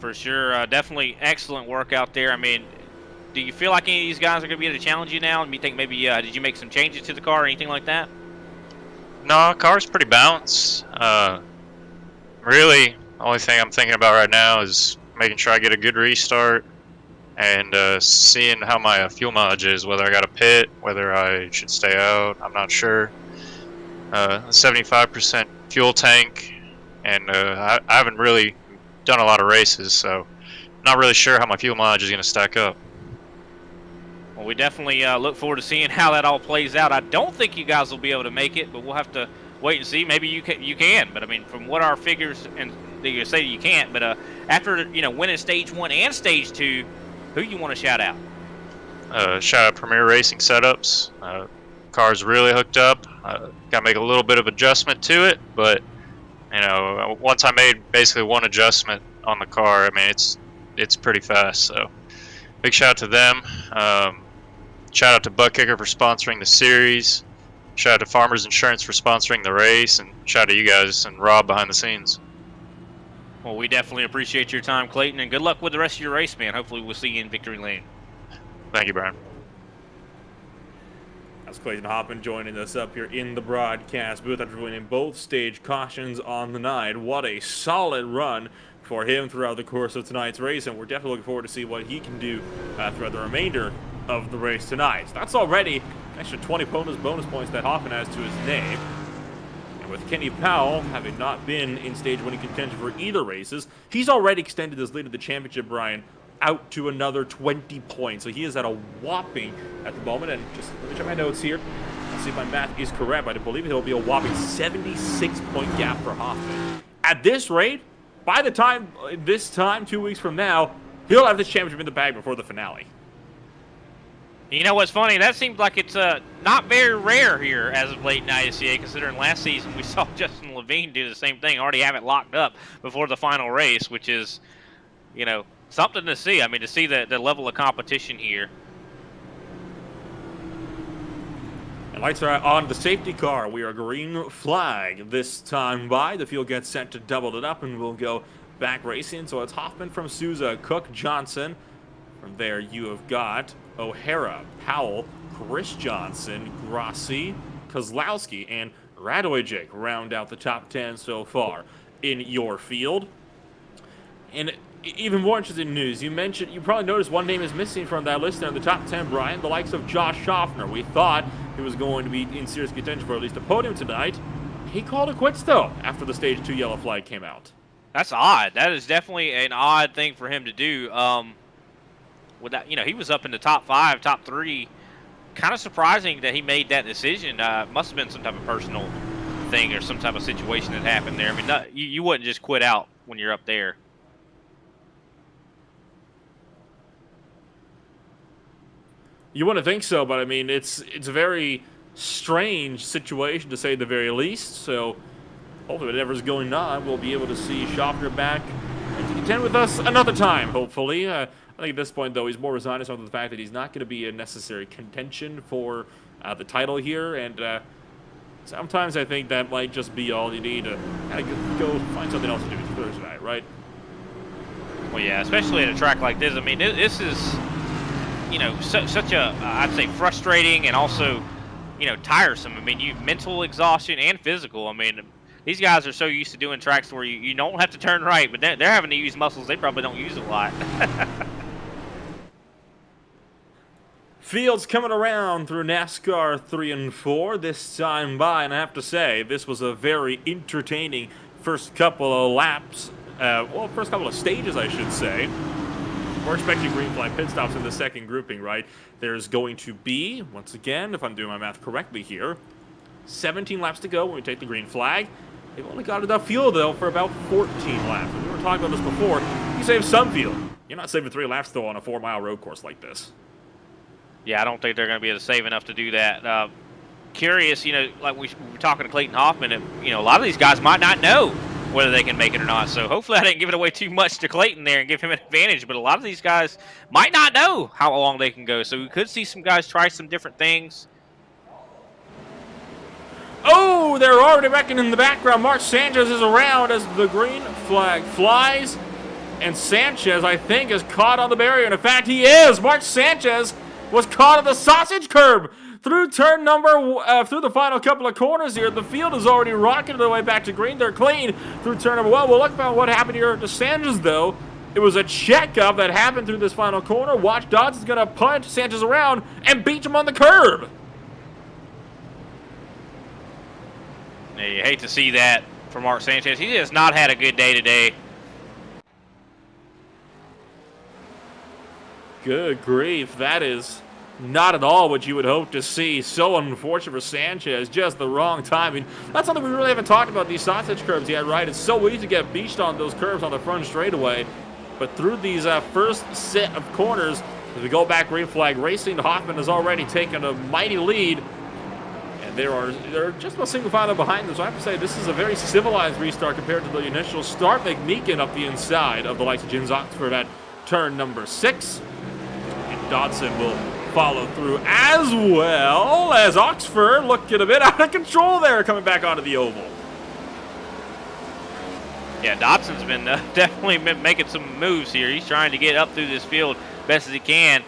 For sure. Definitely excellent work out there. I mean, do you feel like any of these guys are going to be able to challenge you now? And you think maybe, did you make some changes to the car or anything like that? No, car's pretty balanced. Really, the only thing I'm thinking about right now is making sure I get a good restart and seeing how my fuel mileage is, whether I got to pit, whether I should stay out. I'm not sure. 75% fuel tank, and I haven't really done a lot of races, so not really sure how my fuel mileage is going to stack up. Well, we definitely look forward to seeing how that all plays out. I don't think you guys will be able to make it, but we'll have to wait and see. Maybe you can. But I mean, from what our figures and they say you can't. But after winning Stage 1 and Stage 2, who you want to shout out? Shout out Premier Racing Setups. Car's really hooked up. Got to make a little bit of adjustment to it, but once I made basically one adjustment on the car, I mean it's pretty fast. So big shout out to them. Shout out to ButtKicker for sponsoring the series. Shout out to Farmers Insurance for sponsoring the race, and shout out to you guys and Rob behind the scenes. Well, we definitely appreciate your time, Clayton, and good luck with the rest of your race, man. Hopefully we'll see you in victory lane. Thank you, Brian. That's Clayton Hoffman joining us up here in the broadcast booth after winning both stage cautions on the night. What a solid run for him throughout the course of tonight's race, and we're definitely looking forward to see what he can do throughout the remainder of the race tonight. So that's already an extra 20 bonus points that Hoffman has to his name. And with Kenny Powell having not been in stage winning contention for either races, he's already extended his lead of the championship, Brian, out to another 20 points. So he is at a whopping, at the moment, and just let me check my notes here. I'll see if my math is correct, but I believe it'll be a whopping 76-point gap for Hoffman. At this rate, by the time, 2 weeks from now, he'll have this championship in the bag before the finale. You know what's funny? That seems like it's not very rare here as of late in ISCA, considering last season we saw Justin Levine do the same thing, already have it locked up before the final race, which is, something to see. I mean, to see the level of competition here. And lights are on the safety car. We are green flag this time by. The field gets set to double it up, and we'll go back racing. So it's Hoffman from Souza, Cook, Johnson. From there, you have got O'Hara, Powell, Chris Johnson, Grassi, Kozlowski, and Radojcic round out the top 10 so far in your field. And even more interesting news, you probably noticed one name is missing from that list there in the top 10, Brian, the likes of Josh Schaffner. We thought he was going to be in serious contention for at least a podium tonight. He called it quits, though, after the Stage 2 yellow flag came out. That's odd. That is definitely an odd thing for him to do. With that, he was up in the top 5, top 3. Kind of surprising that he made that decision. Must have been some type of personal thing or some type of situation that happened there. I mean, you wouldn't just quit out when you're up there. You wouldn't think so, but I mean, it's a very strange situation to say the very least. So hopefully whatever's going on, we'll be able to see Schaffner back and to contend with us another time, hopefully. I think at this point, though, he's more resigned to the fact that he's not going to be a necessary contention for the title here. And sometimes I think that might just be all you need to kind of go find something else to do Thursday night, right? Well, yeah, especially at a track like this. I mean, this is, such a, I'd say, frustrating and also, tiresome. I mean, mental exhaustion and physical. I mean, these guys are so used to doing tracks where you don't have to turn right, but they're having to use muscles they probably don't use a lot. Fields coming around through NASCAR 3 and 4 this time by, and I have to say, this was a very entertaining first couple of laps. First couple of stages, I should say. We're expecting green flag pit stops in the second grouping, right? There's going to be, once again, if I'm doing my math correctly here, 17 laps to go when we take the green flag. They've only got enough fuel, though, for about 14 laps. We were talking about this before. You save some fuel. You're not saving 3 laps, though, on a 4-mile road course like this. Yeah, I don't think they're going to be able to save enough to do that. Curious, like we were talking to Clayton Hoffman, a lot of these guys might not know whether they can make it or not. So hopefully I didn't give it away too much to Clayton there and give him an advantage. But a lot of these guys might not know how long they can go. So we could see some guys try some different things. Oh, they're already wrecking in the background. Mark Sanchez is around as the green flag flies. And Sanchez, I think, is caught on the barrier. And in fact, he is. Mark Sanchez was caught on the sausage curb. Through turn through the final couple of corners here, the field is already rocketing their way back to green. They're clean through turn number 1. We'll look about what happened here to Sanchez, though. It was a checkup that happened through this final corner. Watch Dodds is going to punch Sanchez around and beat him on the curb. Yeah, you hate to see that for Mark Sanchez. He has not had a good day today. Good grief, that is not at all what you would hope to see. So unfortunate for Sanchez, just the wrong timing. That's something we really haven't talked about, these sausage curbs yet, right? It's so easy to get beached on those curves on the front straightaway. But through these first set of corners, as we go back green flag racing, Hoffman has already taken a mighty lead. And they're just about single file behind them. So I have to say, this is a very civilized restart compared to the initial start. McMeekin up the inside of the likes of Jins Oxford at turn number 6. And Dodson will follow through as well as Oxford looking a bit out of control there coming back onto the oval. Yeah, Dobson's been definitely been making some moves here. He's trying to get up through this field best as he can.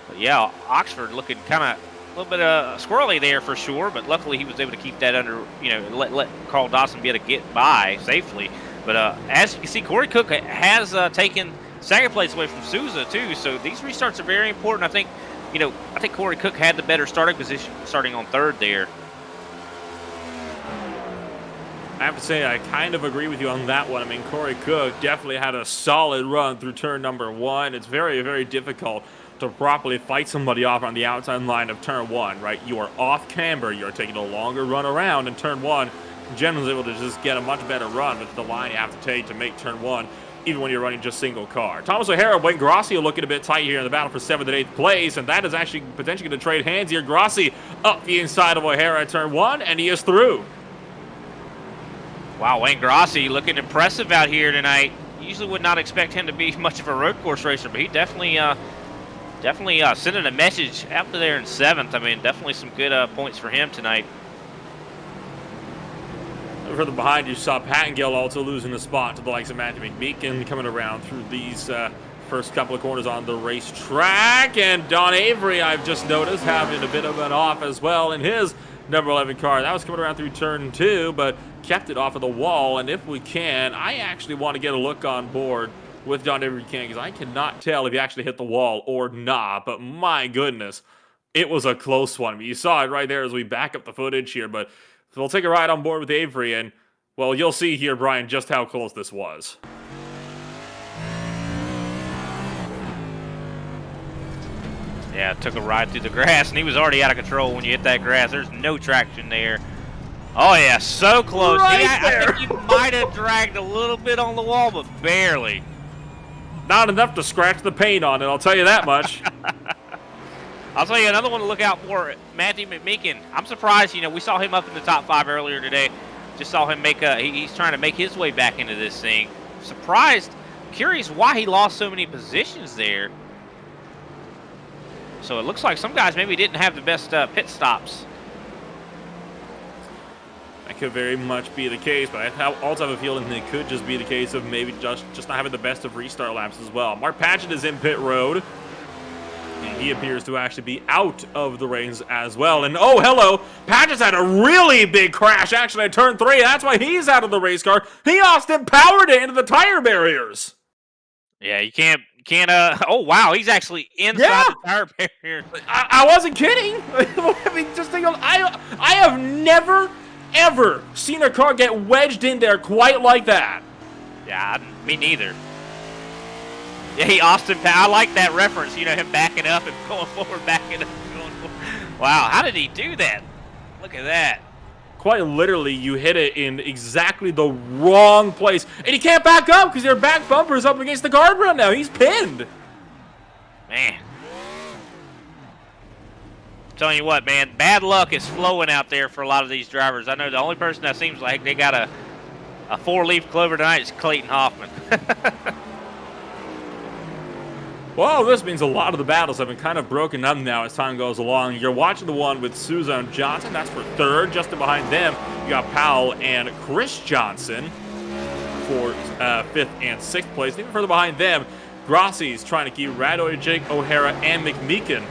But yeah, Oxford looking kind of a little bit squirrely there for sure, but luckily he was able to keep that under, let Carl Dawson be able to get by safely. But as you can see, Corey Cook has taken second place away from Souza too, so these restarts are very important. I think Corey Cook had the better starting position starting on third there. I have to say, I kind of agree with you on that one. I mean, Corey Cook definitely had a solid run through turn number 1. It's very, very difficult to properly fight somebody off on the outside line of turn 1, right? You are off camber. You're taking a longer run around in turn 1. Generally able to just get a much better run with the line you have to take to make turn 1, even when you're running just single car. Thomas O'Hara, Wayne Grossi looking a bit tight here in the battle for 7th and 8th place, and that is actually potentially going to trade hands here. Grossi up the inside of O'Hara at turn 1, and he is through. Wow, Wayne Grossi looking impressive out here tonight. Usually would not expect him to be much of a road course racer, but he definitely sending a message out there in 7th. I mean, definitely some good points for him tonight. Further behind, you saw Pattengill also losing the spot to the likes of Matthew McMeekin coming around through these first couple of corners on the racetrack. And Don Avery, I've just noticed, having a bit of an off as well in his number 11 car. That was coming around through turn 2, but kept it off of the wall. And if we can, I actually want to get a look on board with Don Avery because I cannot tell if he actually hit the wall or not. But my goodness, it was a close one. You saw it right there as we back up the footage here, but so we'll take a ride on board with Avery, and, well, you'll see here, Brian, just how close this was. Yeah, took a ride through the grass, and he was already out of control when you hit that grass. There's no traction there. Oh, yeah, so close. I think he might have dragged a little bit on the wall, but barely. Not enough to scratch the paint on it, I'll tell you that much. I'll tell you another one to look out for, Matthew McMeekin. I'm surprised, we saw him up in the top 5 earlier today. Just saw him he's trying to make his way back into this thing. Surprised, curious why he lost so many positions there. So it looks like some guys maybe didn't have the best pit stops. That could very much be the case, but I also have a feeling it could just be the case of maybe just not having the best of restart laps as well. Mark Patchett is in pit road. And he appears to actually be out of the race as well. And oh, hello, Patchett's had a really big crash actually at turn 3. That's why he's out of the race car. He Austin powered it into the tire barriers. Yeah, you can't. Oh wow, he's actually inside the tire barrier. I wasn't kidding. I mean, just think of, I have never ever seen a car get wedged in there quite like that. Yeah, me neither. Yeah, Austin Powell. I like that reference. You know, him backing up and going forward, backing up and going forward. Wow, how did he do that? Look at that. Quite literally, you hit it in exactly the wrong place. And he can't back up because your back bumper is up against the guardrail now. He's pinned. Man. I'm telling you what, man, bad luck is flowing out there for a lot of these drivers. I know the only person that seems like they got a 4-leaf clover tonight is Clayton Hoffman. Well, this means a lot of the battles have been kind of broken up now as time goes along. You're watching the one with Souza and Johnson. That's for third. Just behind them, you got Powell and Chris Johnson for fifth and sixth place. Even further behind them, Grossi's trying to keep Radoy, Jake O'Hara, and McMeekin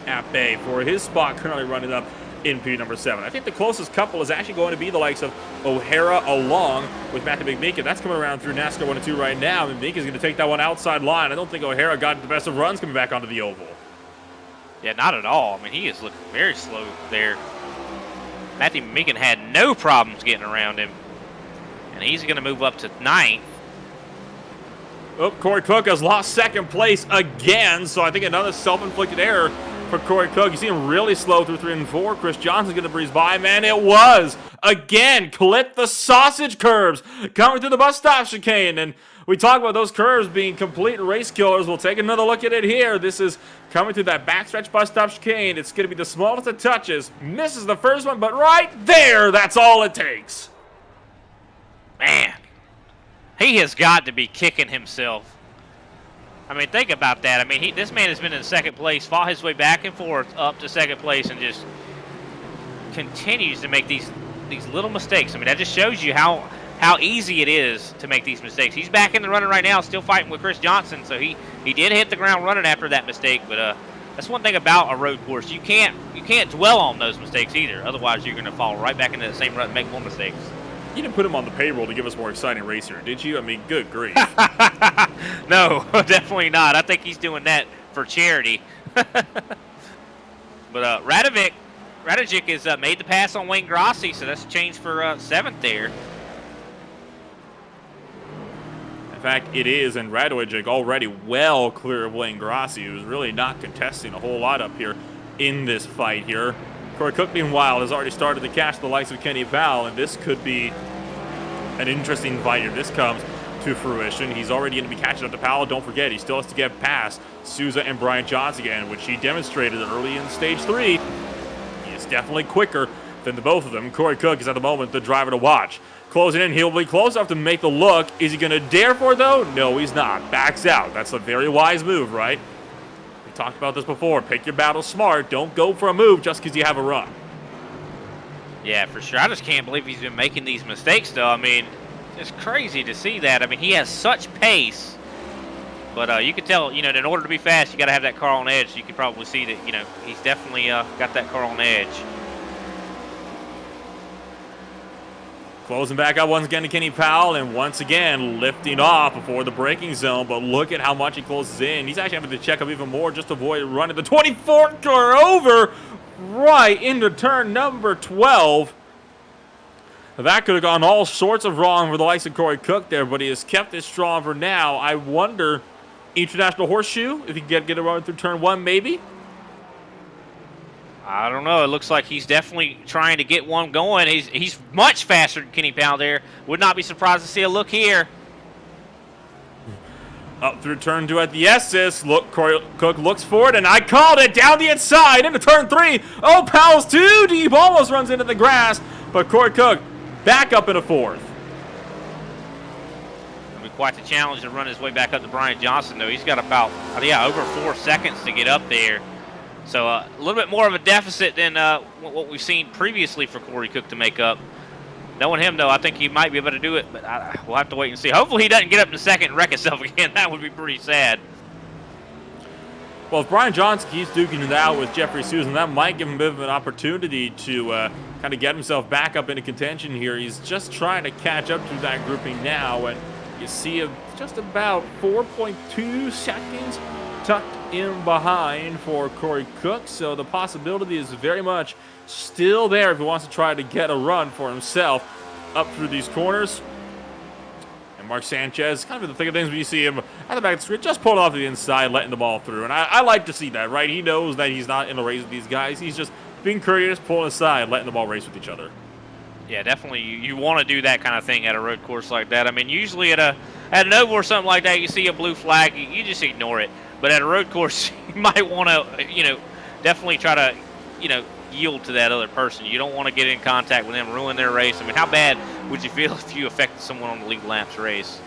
at bay for his spot currently running up in P number 7. I think the closest couple is actually going to be the likes of O'Hara along with Matthew McMeekin. That's coming around through NASCAR 1 and 2 right now. McMeekin's going to take that one outside line. I don't think O'Hara got the best of runs coming back onto the oval. Yeah, not at all. I mean, he is looking very slow there. Matthew McMeekin had no problems getting around him. And he's going to move up to 9th. Oh, Corey Cook has lost second place again, so I think another self-inflicted error for Corey Cook. You see him really slow through 3 and 4. Chris Johnson's going to breeze by. Man, it was, again, clip the sausage curves coming through the bus stop chicane. And we talk about those curves being complete race killers. We'll take another look at it here. This is coming through that backstretch bus stop chicane. It's going to be the smallest of touches. Misses the first one, but right there, that's all it takes. Man, he has got to be kicking himself. I mean, think about that. I mean, this man has been in second place, fought his way back and forth up to second place, and just continues to make these little mistakes. I mean, that just shows you how easy it is to make these mistakes. He's back in the running right now, still fighting with Chris Johnson, so he did hit the ground running after that mistake. But that's one thing about a road course. You can't dwell on those mistakes either. Otherwise, you're going to fall right back into the same rut and make more mistakes. You didn't put him on the payroll to give us more exciting race here, did you? I mean, good grief. No, definitely not. I think he's doing that for charity. But Radovic has made the pass on Wayne Grossi, so that's a change for 7th there. In fact, it is, and Radojic already well clear of Wayne Grossi, who's really not contesting a whole lot up here in this fight here. Corey Cook, meanwhile, has already started to catch the likes of Kenny Powell, and this could be an interesting fight if this comes to fruition. He's already going to be catching up to Powell. Don't forget, he still has to get past Souza and Brian Johnson again, which he demonstrated early in Stage 3. He is definitely quicker than the both of them. Corey Cook is at the moment the driver to watch. Closing in, he'll be close enough to make the look. Is he going to dare for it, though? No, he's not. Backs out. That's a very wise move, right? We talked about this before. Pick your battles smart. Don't go for a move just because you have a run. Yeah, for sure. I just can't believe he's been making these mistakes, though. I mean, it's crazy to see that. I mean, he has such pace. But you can tell, in order to be fast, you got to have that car on edge. You can probably see that, he's definitely got that car on edge. Closing back up once again to Kenny Powell, and once again lifting off before the braking zone, but look at how much he closes in. He's actually having to check up even more just to avoid running the 24th car over right into turn number 12. That could have gone all sorts of wrong for the likes of Corey Cook there, but he has kept it strong for now. I wonder, International Horseshoe, if he can get a run through turn 1 maybe? I don't know. It looks like he's definitely trying to get one going. He's much faster than Kenny Powell there. Would not be surprised to see a look here. Up through turn 2 at the Estes. Look, Corey Cook looks for it, and I called it down the inside into turn 3. Oh, Powell's too deep. Almost runs into the grass, but Corey Cook back up in a 4th. It'll be quite the challenge to run his way back up to Brian Johnson, though. He's got about, over 4 seconds to get up there. So a little bit more of a deficit than what we've seen previously for Corey Cook to make up. Knowing him, though, I think he might be able to do it, but we'll have to wait and see. Hopefully he doesn't get up in second and wreck himself again. That would be pretty sad. Well, if Brian Johnson keeps duking it out with Jeffrey Susan, that might give him a bit of an opportunity to kind of get himself back up into contention here. He's just trying to catch up to that grouping now, and you see just about 4.2 seconds tucked in behind for Corey Cook, so the possibility is very much still there if he wants to try to get a run for himself up through these corners. And And Mark Sanchez, kind of in the thick of things when you see him at the back of the screen, just pulling off to the inside, letting the ball through. And I like to see that, right? He knows that he's not in a race with these guys. He's just being courteous, pulling aside, letting the ball race with each other. Yeah, definitely. You want to do that kind of thing at a road course like that. I mean, usually at an oval or something like that, you see a blue flag, you just ignore it. But at a road course, you might want to, definitely try to, yield to that other person. You don't want to get in contact with them, ruin their race. I mean, how bad would you feel if you affected someone on the lead laps race?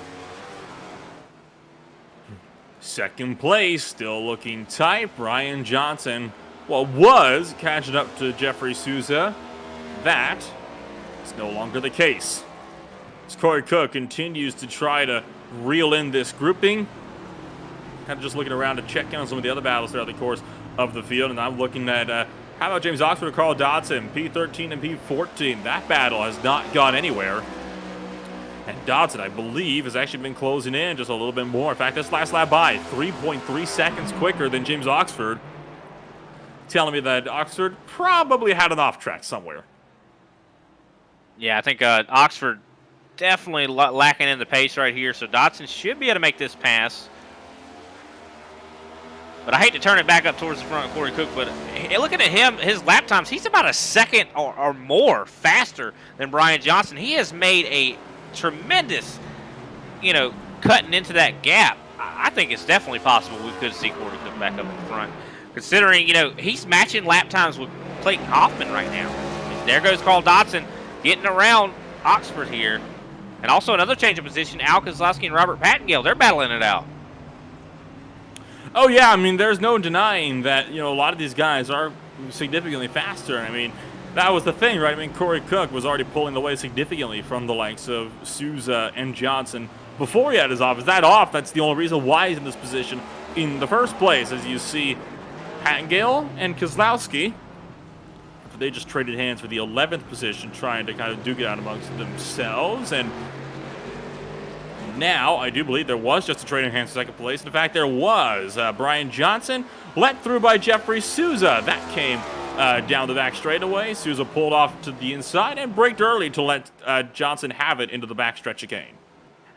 Second place, still looking tight. Brian Johnson, was catching up to Jeffrey Souza. That is no longer the case. As Corey Cook continues to try to reel in this grouping. Kind of just looking around to check in on some of the other battles throughout the course of the field. And I'm looking at, how about James Oxford and Carl Dodson, P13 and P14. That battle has not gone anywhere. And Dodson, I believe, has actually been closing in just a little bit more. In fact, this last lap by 3.3 seconds quicker than James Oxford. Telling me that Oxford probably had an off track somewhere. Yeah, I think Oxford definitely lacking in the pace right here. So Dodson should be able to make this pass. But I hate to turn it back up towards the front of Corey Cook, but looking at him, his lap times, he's about a second or more faster than Brian Johnson. He has made a tremendous, cutting into that gap. I think it's definitely possible we could see Corey Cook back up in front. Considering, he's matching lap times with Clayton Hoffman right now. And there goes Carl Dodson getting around Oxford here. And also another change of position, Al Kozlowski and Robert Pattengale, they're battling it out. Oh, yeah, I mean, there's no denying that, a lot of these guys are significantly faster. I mean, that was the thing, right? I mean, Corey Cook was already pulling away significantly from the likes of Souza and Johnson before he had his off. Is that off? That's the only reason why he's in this position in the first place, as you see Pattengale and Kozlowski. They just traded hands for the 11th position, trying to kind of duke it out amongst themselves. And now, I do believe there was just a trade in hands for second place. In fact, there was. Brian Johnson let through by Jeffrey Souza. That came down the back straightaway. Souza pulled off to the inside and braked early to let Johnson have it into the backstretch chicane.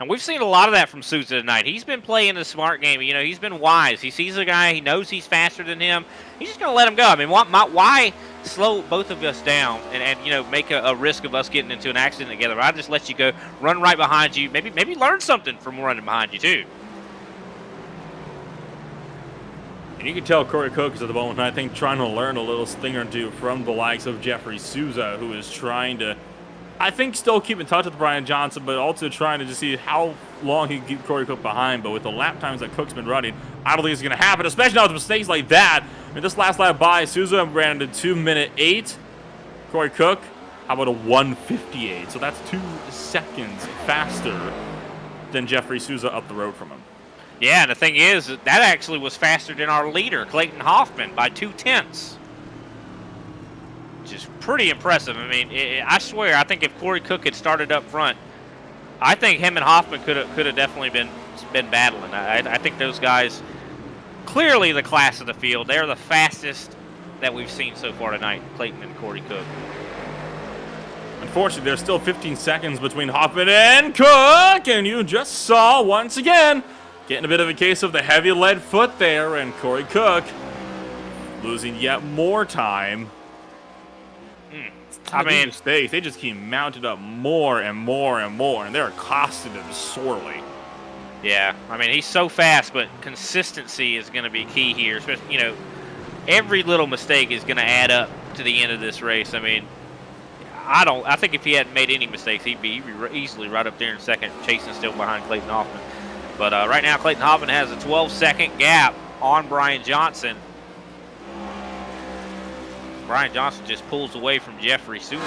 And we've seen a lot of that from Souza tonight. He's been playing the smart game. He's been wise. He sees a guy. He knows he's faster than him. He's just going to let him go. I mean, why slow both of us down and make a risk of us getting into an accident together? I just let you go, run right behind you. Maybe learn something from running behind you, too. And you can tell Corey Cook is at the moment, I think, trying to learn a little thing or two from the likes of Jeffrey Souza, who is trying to, I think, still keep in touch with Brian Johnson, but also trying to just see how long he can keep Corey Cook behind. But with the lap times that Cook's been running, I don't think it's going to happen, especially not with mistakes like that. I mean, this last lap by, Souza ran a 2:08. Corey Cook, how about a 1:58? So that's 2 seconds faster than Jeffrey Souza up the road from him. Yeah, and the thing is, that actually was faster than our leader, Clayton Hoffman, by 0.2. Which is pretty impressive. I mean, I swear, I think if Corey Cook had started up front, I think him and Hoffman could have definitely been battling. I think those guys, clearly the class of the field, they're the fastest that we've seen so far tonight, Clayton and Corey Cook. Unfortunately, there's still 15 seconds between Hoffman and Cook, and you just saw, once again, getting a bit of a case of the heavy lead foot there, and Corey Cook losing yet more time. I mean, mistakes. They just keep mounting up more and more and more, and they're costing him sorely. Yeah, I mean, he's so fast, but consistency is going to be key here. Especially, every little mistake is going to add up to the end of this race. I mean, I think if he hadn't made any mistakes, he'd be easily right up there in second, chasing still behind Clayton Hoffman. But right now, Clayton Hoffman has a 12-second gap on Brian Johnson. Brian Johnson just pulls away from Jeffrey Souza.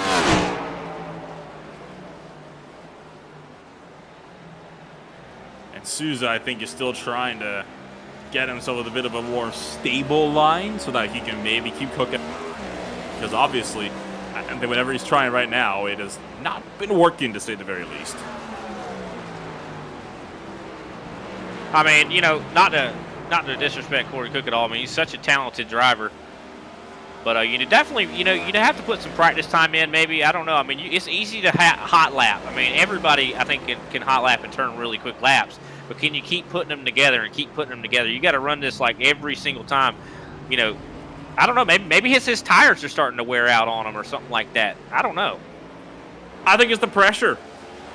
And Souza, I think, is still trying to get himself with a bit of a more stable line so that he can maybe keep cooking. Because obviously, I think whatever he's trying right now, it has not been working, to say the very least. I mean, not to disrespect Corey Cook at all. I mean, he's such a talented driver. But you definitely, you have to put some practice time in. Maybe, I don't know. I mean, it's easy to hot lap. I mean, everybody I think can hot lap and turn really quick laps. But can you keep putting them together and keep putting them together? You got to run this like every single time. I don't know. Maybe his tires are starting to wear out on him or something like that. I don't know. I think it's the pressure.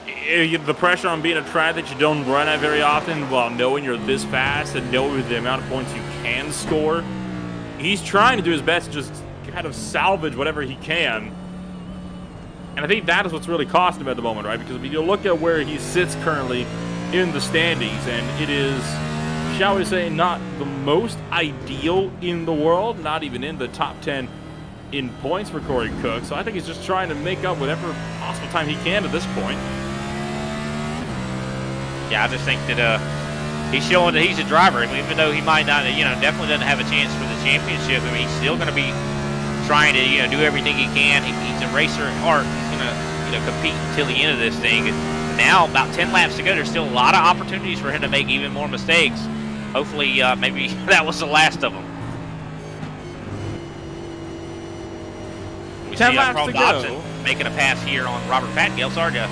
The pressure on being a track that you don't run at very often, while knowing you're this fast and knowing the amount of points you can score. He's trying to do his best to just kind of salvage whatever he can. And I think that is what's really costing him at the moment, right? Because when you look at where he sits currently in the standings, and it is, shall we say, not the most ideal in the world, not even in the top 10 in points for Corey Cook. So I think he's just trying to make up whatever possible time he can at this point. Yeah, I just think that he's showing that he's a driver. I mean, even though he might not, definitely doesn't have a chance for the championship. I mean, he's still going to be trying to, do everything he can. He's a racer at heart. He's going to, compete until the end of this thing. And now, about 10 laps to go, there's still a lot of opportunities for him to make even more mistakes. Hopefully, maybe that was the last of them. We 10 see laps Carl to Dodson go. making a pass here on Robert Patgill. Sorry to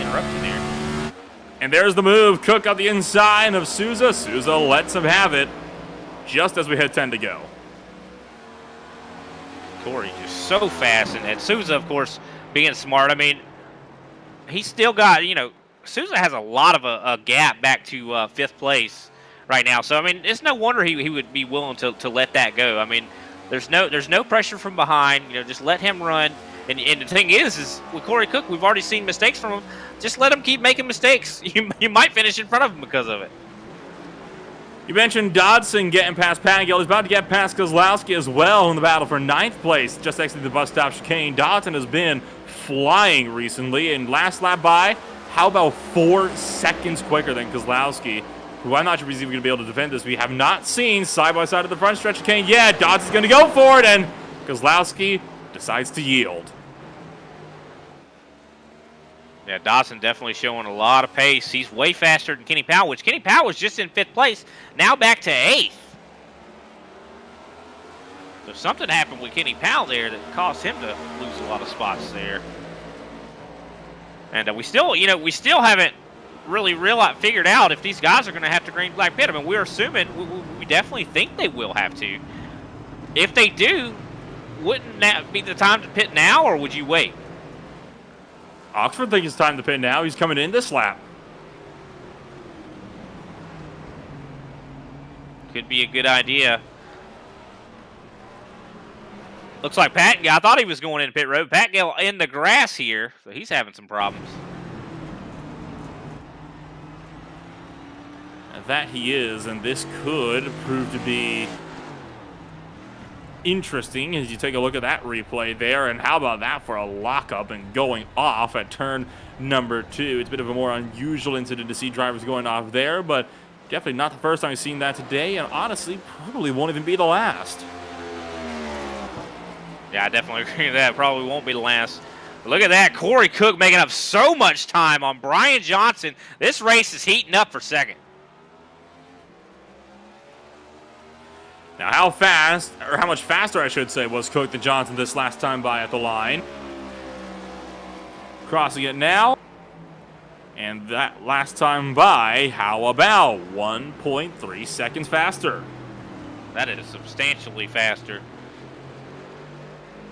interrupt you there. And there's the move. Cook on the inside of Souza. Souza lets him have it just as we hit 10 to go. Corey just so fast. And Souza, of course, being smart. I mean, he's still got, Souza has a lot of a gap back to 5th place right now. So, I mean, it's no wonder he would be willing to let that go. I mean, there's no pressure from behind. Just let him run. And the thing is with Corey Cook, we've already seen mistakes from him. Just let him keep making mistakes. You might finish in front of him because of it. You mentioned Dodson getting past Patgill. He's about to get past Kozlowski as well in the battle for 9th place, just exiting the bus stop chicane. Dodson has been flying recently, and last lap by, how about 4 seconds quicker than Kozlowski, who I'm not sure if he's even going to be able to defend this. We have not seen side-by-side of the front stretch chicane yet. Dodson's going to go for it, and Kozlowski decides to yield. Yeah, Dodson definitely showing a lot of pace. He's way faster than Kenny Powell, which Kenny Powell was just in 5th place, now back to 8th. So something happened with Kenny Powell there that caused him to lose a lot of spots there. And we still haven't really figured out if these guys are going to have to green flag pit. I mean, we're assuming, we definitely think they will have to. If they do, wouldn't that be the time to pit now, or would you wait? Oxford thinks it's time to pit now. He's coming in this lap. Could be a good idea. Looks like Patgill, I thought he was going into pit road. Patgill in the grass here, so he's having some problems. That he is, and this could prove to be interesting as you take a look at that replay there. And how about that for a lockup and going off at turn number 2? It's a bit of a more unusual incident to see drivers going off there, but definitely not the first time we've seen that today, and honestly probably won't even be the last. Yeah, I definitely agree with that. Probably won't be the last. But look at that. Corey Cook making up so much time on Brian Johnson. This race is heating up for second. Now, how fast, or how much faster, I should say, was Cook than Johnson this last time by at the line? Crossing it now. And that last time by, how about 1.3 seconds faster? That is substantially faster.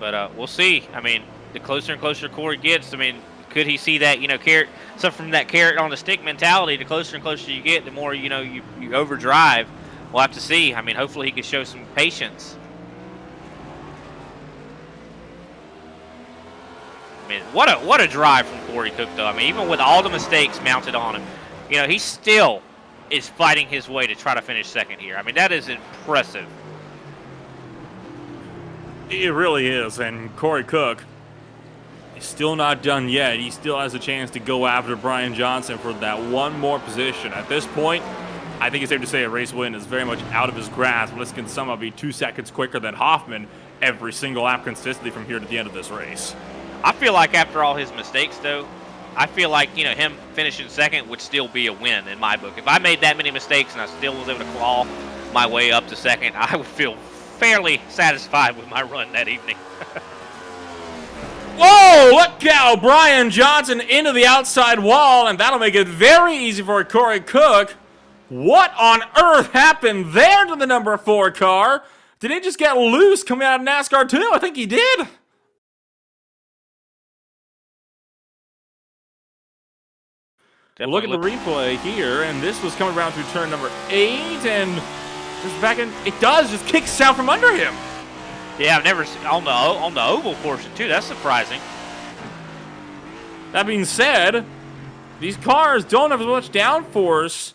But we'll see. I mean, the closer and closer Corey gets, I mean, could he see that, carrot, so from that carrot on the stick mentality, the closer and closer you get, the more, you overdrive. We'll have to see. I mean, hopefully he can show some patience. I mean, what a drive from Corey Cook, though. I mean, even with all the mistakes mounted on him, he still is fighting his way to try to finish second here. I mean, that is impressive. It really is, and Corey Cook is still not done yet. He still has a chance to go after Brian Johnson for that one more position. At this point, I think it's safe to say a race win is very much out of his grasp. This can somehow be 2 seconds quicker than Hoffman every single lap consistently from here to the end of this race. I feel like after all his mistakes, though, I feel like, him finishing second would still be a win in my book. If I made that many mistakes and I still was able to claw my way up to second, I would feel fairly satisfied with my run that evening. Whoa, look out. Brian Johnson into the outside wall, and that'll make it very easy for Corey Cook. What on earth happened there to the number 4 car? Did he just get loose coming out of NASCAR too? I think he did. Look at the replay here, and this was coming around through turn number 8, and just back in, it does just kicks out from under him. Yeah, I've never seen on the oval portion too. That's surprising. That being said, these cars don't have as much downforce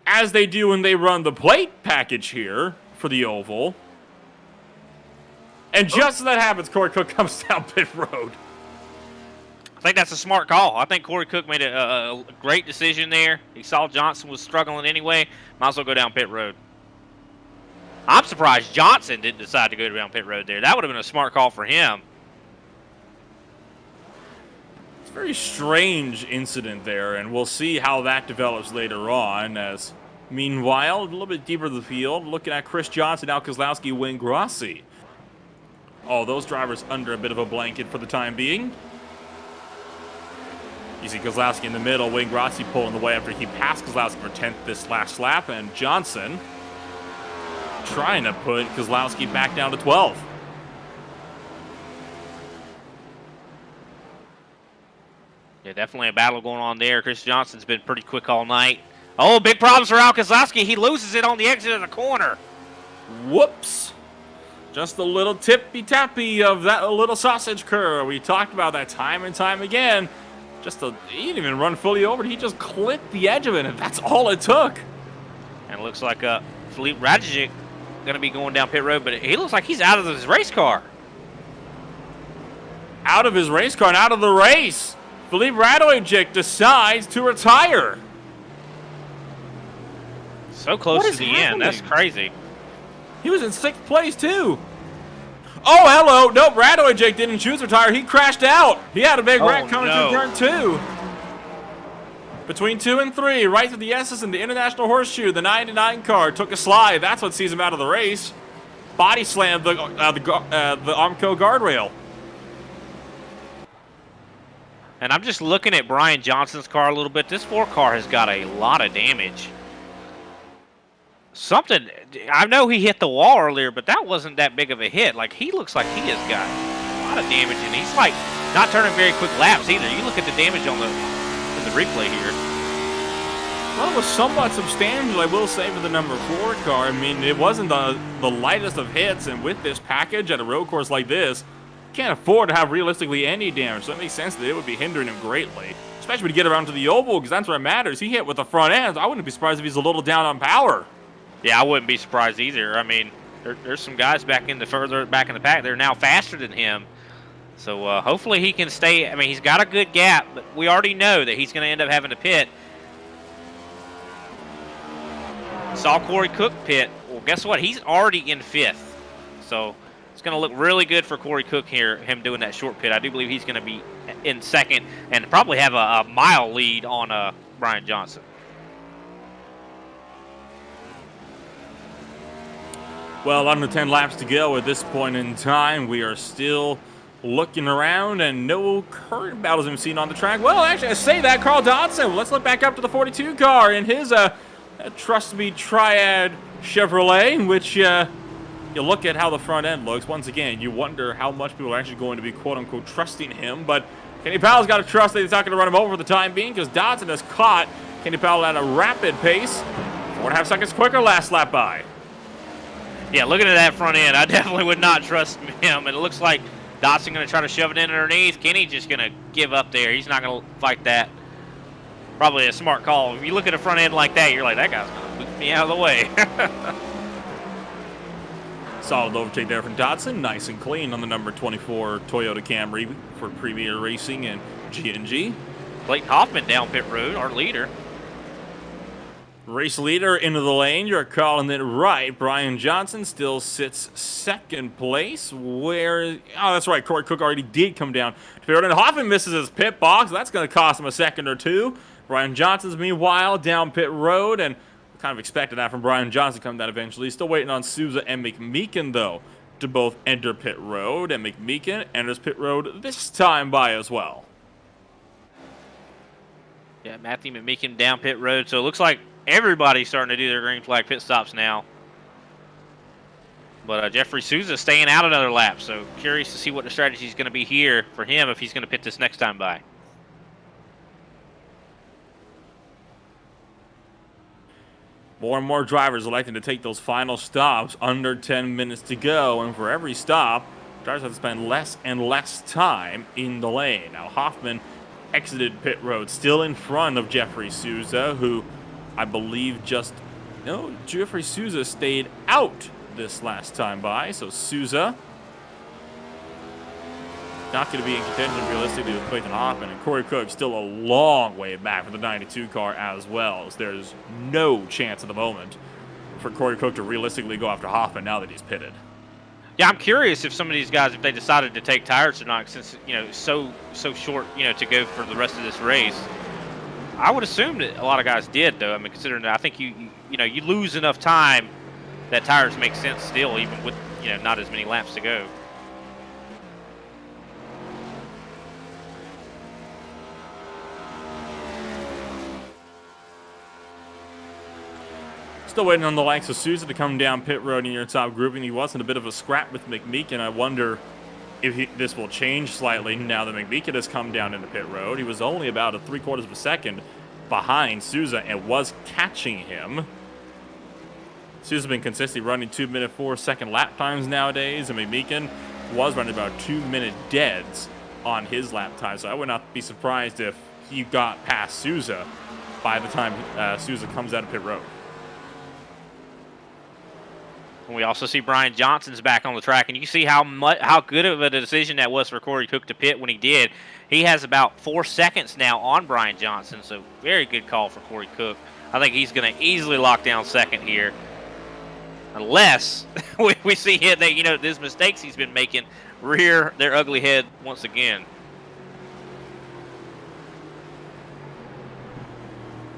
as they do when they run the plate package here for the oval. And just as that happens, Corey Cook comes down pit road. I think that's a smart call. I think Corey Cook made a great decision there. He saw Johnson was struggling anyway. Might as well go down pit road. I'm surprised Johnson didn't decide to go down pit road there. That would have been a smart call for him. It's a very strange incident there, and we'll see how that develops later on. As meanwhile, a little bit deeper in the field, looking at Chris Johnson, Al Kozlowski, Wayne Grossi. All those drivers under a bit of a blanket for the time being. You see Kozlowski in the middle, Wayne Grossi pulling the way after he passed Kozlowski for 10th this last lap, and Johnson trying to put Kozlowski back down to 12. Yeah, definitely a battle going on there. Chris Johnson's been pretty quick all night. Oh, big problems for Al Kozlowski. He loses it on the exit of the corner. Whoops. Just a little tippy-tappy of that little sausage curl. We talked about that time and time again. He didn't even run fully over. He just clipped the edge of it, and that's all it took. And it looks like Felipe Radzic going to be going down pit road, but he looks like he's out of his race car. Out of his race car and out of the race. Felipe Radzic decides to retire. So close to the end. That's crazy. He was in 6th place, too. Oh, hello. Nope, Radzic didn't choose to retire. He crashed out. He had a big wreck coming through turn 2. Between 2 and 3, right through the S's and the International Horseshoe, the 99 car took a slide. That's what sees him out of the race. Body slammed the Armco guardrail. And I'm just looking at Brian Johnson's car a little bit. This 4 car has got a lot of damage. I know he hit the wall earlier, but that wasn't that big of a hit. Like, he looks like he has got a lot of damage, and he's like not turning very quick laps either. You look at the damage on in the replay here. Well, it was somewhat substantial, I will say, for the number 4 car. I mean, it wasn't the lightest of hits, and with this package at a road course like this, can't afford to have realistically any damage, so it makes sense that it would be hindering him greatly. Especially when you get around to the oval, because that's where it matters. He hit with the front end. I wouldn't be surprised if he's a little down on power. Yeah, I wouldn't be surprised either. I mean, there's some guys further back in the pack. They're now faster than him. So hopefully he can stay. I mean, he's got a good gap, but we already know that he's going to end up having to pit. Saw Corey Cook pit. Well, guess what? He's already in 5th. So it's going to look really good for Corey Cook here, him doing that short pit. I do believe he's going to be in 2nd and probably have a mile lead on Brian Johnson. Well, under 10 laps to go at this point in time. We are still looking around, and no current battles have been seen on the track. Well, actually, I say that, Carl Dodson. Let's look back up to the 42 car in his Trust Me Triad Chevrolet, which you look at how the front end looks. Once again, you wonder how much people are actually going to be quote-unquote trusting him, but Kenny Powell's got to trust that he's not going to run him over for the time being, because Dodson has caught Kenny Powell at a rapid pace. 4.5 seconds quicker last lap by. Yeah, looking at that front end, I definitely would not trust him. And it looks like Dodson going to try to shove it in underneath. Kenny just going to give up there. He's not going to fight that. Probably a smart call. If you look at a front end like that, you're like, that guy's going to boot me out of the way. Solid overtake there from Dodson. Nice and clean on the number 24 Toyota Camry for Premier Racing and G&G. Clayton Hoffman down pit road, our leader. Race leader into the lane. You're calling it right. Brian Johnson still sits 2nd place. Oh, that's right. Corey Cook already did come down. And Hoffman misses his pit box. That's going to cost him a second or two. Brian Johnson's, meanwhile, down pit road. And Kind of expected that from Brian Johnson coming down eventually. Still waiting on Souza and McMeekin, though, to both enter pit road. And McMeekin enters pit road this time by as well. Yeah, Matthew McMeekin down pit road. So it looks like everybody's starting to do their green flag pit stops now. But Jeffrey Souza staying out another lap. So curious to see what the strategy is going to be here for him if he's going to pit this next time by. More and more drivers electing to take those final stops under 10 minutes to go. And for every stop, drivers have to spend less and less time in the lane. Now, Hoffman exited pit road, still in front of Jeffrey Souza, who I believe just... No, Jeffrey Souza stayed out this last time by. So Souza not going to be in contention realistically with Clayton Hoffman. And Corey Cook still a long way back for the 92 car as well. So there's no chance at the moment for Corey Cook to realistically go after Hoffman now that he's pitted. Yeah, I'm curious if some of these guys, if they decided to take tires or not, since, you know, so short, you know, to go for the rest of this race. I would assume that a lot of guys did, though. I mean, considering that I think you lose enough time that tires make sense still, even with, you know, not as many laps to go. Still waiting on the likes of Souza to come down pit road in your top grouping. He was in a bit of a scrap with McMeekin. I wonder if this will change slightly now that McMeekin has come down into pit road. He was only about a 3/4 of a second behind Souza and was catching him. Souza's been consistently running 2-minute 4-second lap times nowadays, and McMeekin was running about 2-minute deads on his lap time. So I would not be surprised if he got past Souza by the time Souza comes out of pit road. And we also see Brian Johnson's back on the track, and you see how good of a decision that was for Corey Cook to pit when he did. He has about 4 seconds now on Brian Johnson, so very good call for Corey Cook. I think he's going to easily lock down second here, unless we see him that, you know, these mistakes he's been making rear their ugly head once again.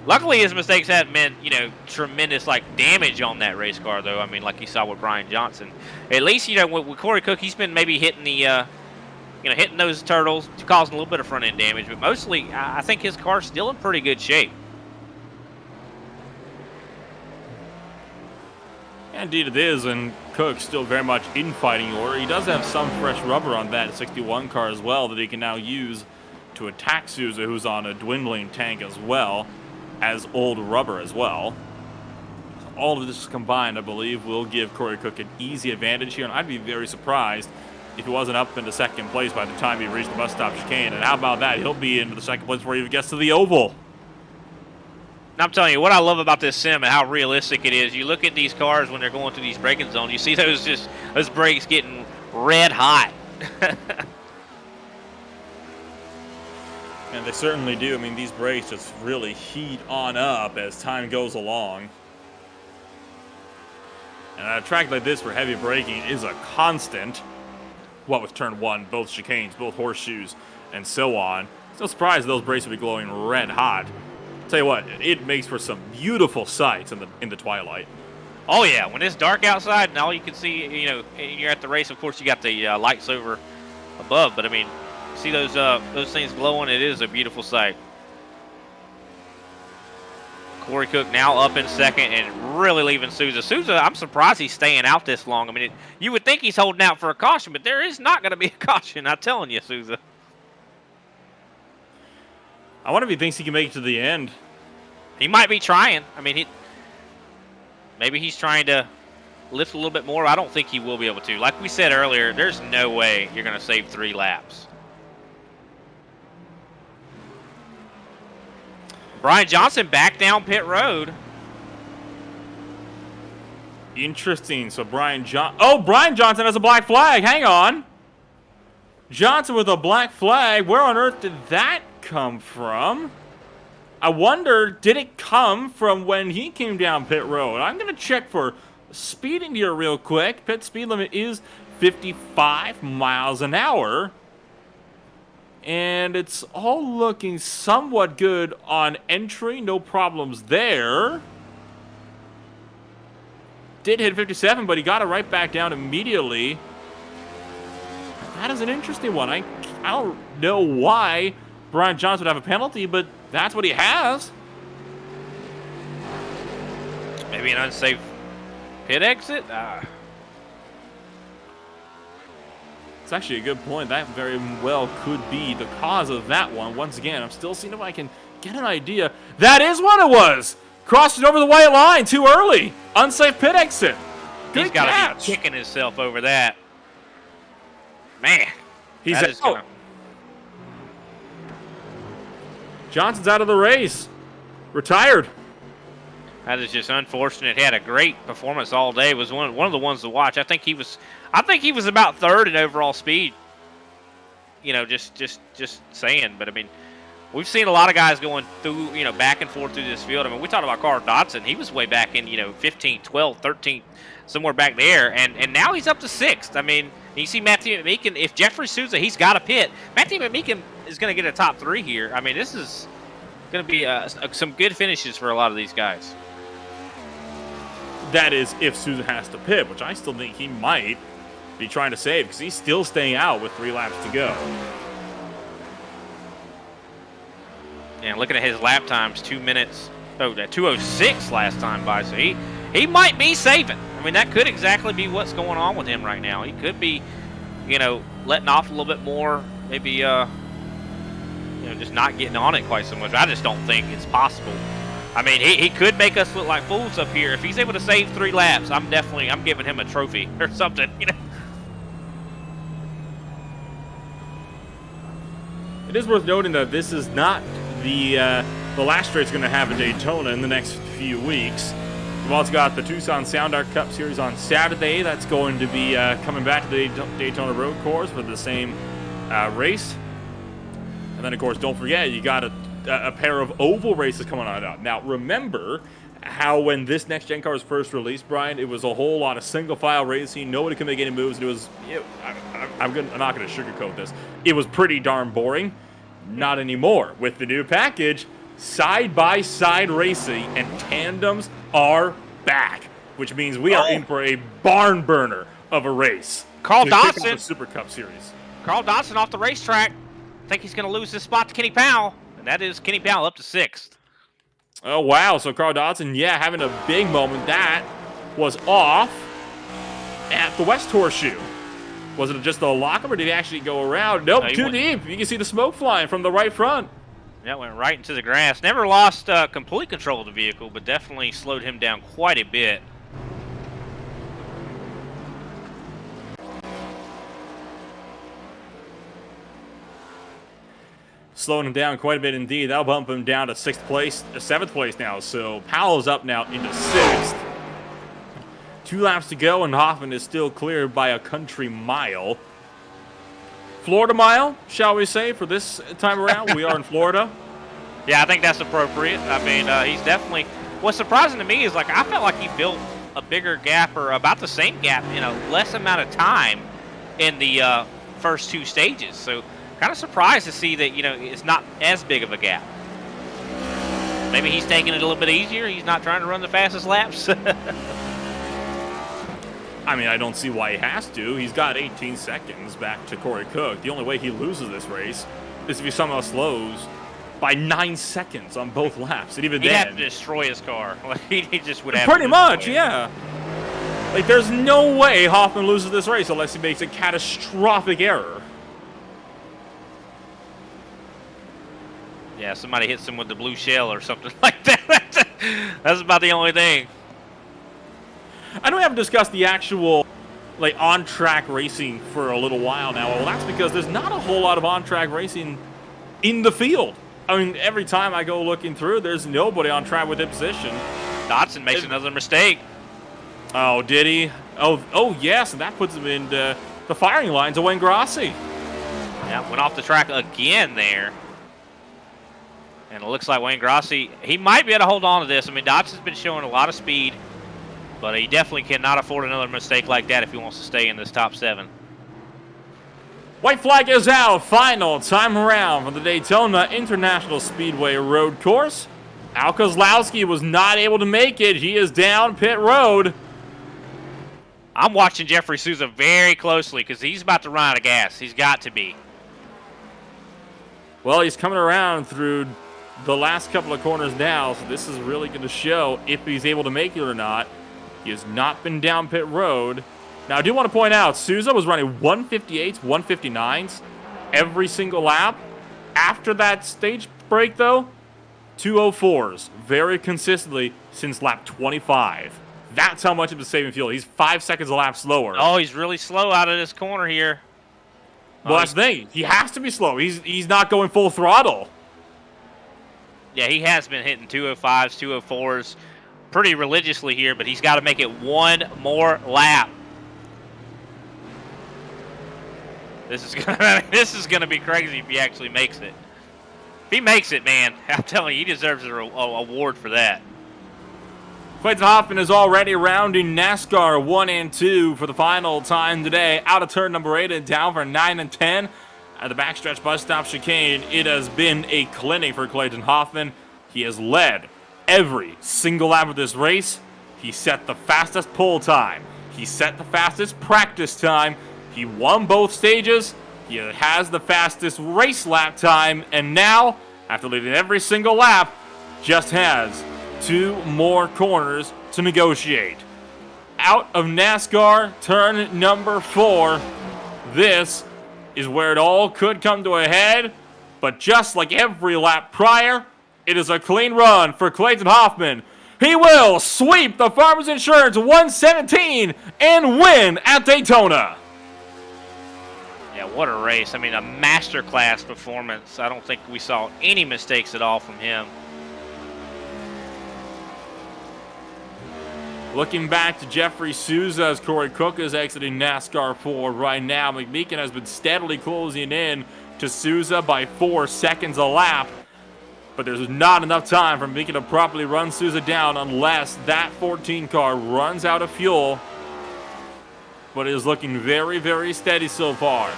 Luckily, his mistakes haven't been, you know, tremendous, like, damage on that race car, though. I mean, like you saw with Brian Johnson. At least, you know, with Corey Cook, he's been maybe hitting the, hitting those turtles, causing a little bit of front-end damage. But mostly, I think his car's still in pretty good shape. Indeed it is, and Cook still very much in fighting order. He does have some fresh rubber on that 61 car as well that he can now use to attack Souza, who's on a dwindling tank as well as old rubber as well. So all of this combined, I believe, will give Corey Cook an easy advantage here, and I'd be very surprised if he wasn't up into second place by the time he reached the bus stop chicane. And how about that? He'll be into the second place before he even gets to the oval. And I'm telling you, what I love about this sim and how realistic it is, you look at these cars when they're going through these braking zones, you see those brakes getting red hot. And they certainly do. I mean, these brakes just really heat on up as time goes along. And a track like this for heavy braking is a constant. What with turn one, both chicanes, both horseshoes, and so on. It's no surprise those brakes will be glowing red hot. Tell you what, it makes for some beautiful sights in the twilight. Oh yeah, when it's dark outside and all you can see, you know, and you're at the race, of course you got the lights over above, but I mean, see those things glowing, it is a beautiful sight. Corey Cook now up in second and really leaving Souza. Souza, I'm surprised he's staying out this long. I mean, you would think he's holding out for a caution, but there is not going to be a caution, I'm telling you, Souza. I wonder if he thinks he can make it to the end. He might be trying. I mean, maybe he's trying to lift a little bit more. I don't think he will be able to. Like we said earlier, there's no way you're going to save 3 laps. Brian Johnson back down pit road. Interesting. So Brian Johnson has a black flag. Hang on. Johnson with a black flag. Where on earth did that come from? I wonder, did it come from when he came down pit road? I'm going to check for speeding here real quick. Pit speed limit is 55 miles an hour. And it's all looking somewhat good on entry. No problems there. did hit 57, but he got it right back down immediately. That is an interesting one. I don't know why Brian Johnson would have a penalty, but that's what he has. Maybe an unsafe pit exit? It's actually a good point. That very well could be the cause of that one. Once again, I'm still seeing if I can get an idea. That is what it was. Crossed it over the white line too early. Unsafe pit exit. Good He's got catch. to be kicking himself over that. Man. He's that out. is gonna... Johnson's out of the race. Retired. That is just unfortunate. He had a great performance all day. Was one of the ones to watch. I think he was about third in overall speed. You know, just saying. But I mean, we've seen a lot of guys going through, you know, back and forth through this field. I mean, we talked about Carl Dodson. He was way back in, you know, 15, 12, 13, somewhere back there. And now he's up to 6th. I mean, you see Matthew McMeekin. If Jeffrey Souza, he's got a pit. Matthew McMeekin is going to get a top 3 here. I mean, this is going to be some good finishes for a lot of these guys. That is if Souza has to pit, which I still think he might be trying to save because he's still staying out with 3 laps to go. And looking at his lap times, 2 minutes. Oh, that 2:06 last time by. So he might be saving. I mean, that could exactly be what's going on with him right now. He could be, you know, letting off a little bit more. Maybe, you know, just not getting on it quite so much. I just don't think it's possible. I mean, he could make us look like fools up here. If he's able to save 3 laps, I'm giving him a trophy or something, you know. It is worth noting that this is not the last race going to have a Daytona in the next few weeks. We've also got the Tucson Sound Art Cup Series on Saturday. That's going to be coming back to the Daytona Road Course for the same race. And then, of course, don't forget, you got a pair of oval races coming on up. Now, remember how when this next-gen car was first released, Brian, it was a whole lot of single-file racing. Nobody could make any moves. And it was, I'm not going to sugarcoat this. It was pretty darn boring. Not anymore. With the new package, side-by-side racing and tandems are back, which means we are in for a barn burner of a race. Carl to kick off Dodson. the Super Cup Series. Carl Dodson off the racetrack. I think he's going to lose this spot to Kenny Powell. And that is Kenny Powell up to 6th. Oh, wow. So Carl Dodson, yeah, having a big moment. That was off at the West Horseshoe. Was it just a lockup, or did he actually go around? Nope, No, too deep. You can see the smoke flying from the right front. That went right into the grass. Never lost complete control of the vehicle, but definitely slowed him down quite a bit. Slowing him down quite a bit indeed. That'll bump him down to 7th place now. So Powell's up now into 6th. 2 laps to go, and Hoffman is still clear by a country mile. Florida mile, shall we say, for this time around? We are in Florida. Yeah, I think that's appropriate. I mean, he's definitely... What's surprising to me is, like, I felt like he built a bigger gap or about the same gap in a less amount of time in the first 2 stages. So kind of surprised to see that, you know, it's not as big of a gap. Maybe he's taking it a little bit easier. He's not trying to run the fastest laps. I mean, I don't see why he has to. He's got 18 seconds back to Corey Cook. The only way he loses this race is if he somehow slows by 9 seconds on both laps. And even He'd then, have to destroy his car. He just would have pretty to much, destroy it. yeah. Like, there's no way Hoffman loses this race unless he makes a catastrophic error. Yeah, somebody hits him with the blue shell or something like that. That's about the only thing. I know we haven't discussed the actual, like, on-track racing for a little while now. Well, that's because there's not a whole lot of on-track racing in the field. I mean, every time I go looking through, there's nobody on track with position. Dodson makes another mistake. Oh, did he? Oh, yes, and that puts him in the firing lines of Wayne Grossi. Yeah, went off the track again there. And it looks like Wayne Grossi, he might be able to hold on to this. I mean, Dodson's been showing a lot of speed, but he definitely cannot afford another mistake like that if he wants to stay in this top 7. White flag is out. Final time around for the Daytona International Speedway Road Course. Al Kozlowski was not able to make it. He is down pit road. I'm watching Jeffrey Souza very closely because he's about to run out of gas. He's got to be. Well, he's coming around through the last couple of corners now, so this is really going to show if he's able to make it or not. He has not been down pit road. Now, I do want to point out, Souza was running 158s, 159s every single lap. After that stage break, though, 204s very consistently since lap 25. That's how much of a saving fuel. He's 5 seconds a lap slower. Oh, he's really slow out of this corner here. Well, that's the thing. He has to be slow. He's not going full throttle. Yeah, he has been hitting 205s, 204s pretty religiously here, but he's got to make it one more lap. This is gonna be crazy if he actually makes it. If he makes it, man, I'm telling you, he deserves an award for that. Clayton Hoffman is already rounding NASCAR 1 and 2 for the final time today. Out of turn number 8 and down for 9 and 10. At the backstretch bus stop chicane, it has been a clinic for Clayton Hoffman. He has led every single lap of this race. He set the fastest pole time. He set the fastest practice time. He won both stages. He has the fastest race lap time. And now, after leading every single lap, just has 2 more corners to negotiate. Out of NASCAR, turn number 4. This is where it all could come to a head, but just like every lap prior, it is a clean run for Clayton Hoffman. He will sweep the Farmers Insurance 117 and win at Daytona. Yeah, what a race. I mean, a masterclass performance. I don't think we saw any mistakes at all from him. Looking back to Jeffrey Souza as Corey Cook is exiting NASCAR 4 right now. McMeekin has been steadily closing in to Souza by 4 seconds a lap. But there's not enough time for McMeekin to properly run Souza down unless that 14 car runs out of fuel. But it is looking very, very steady so far.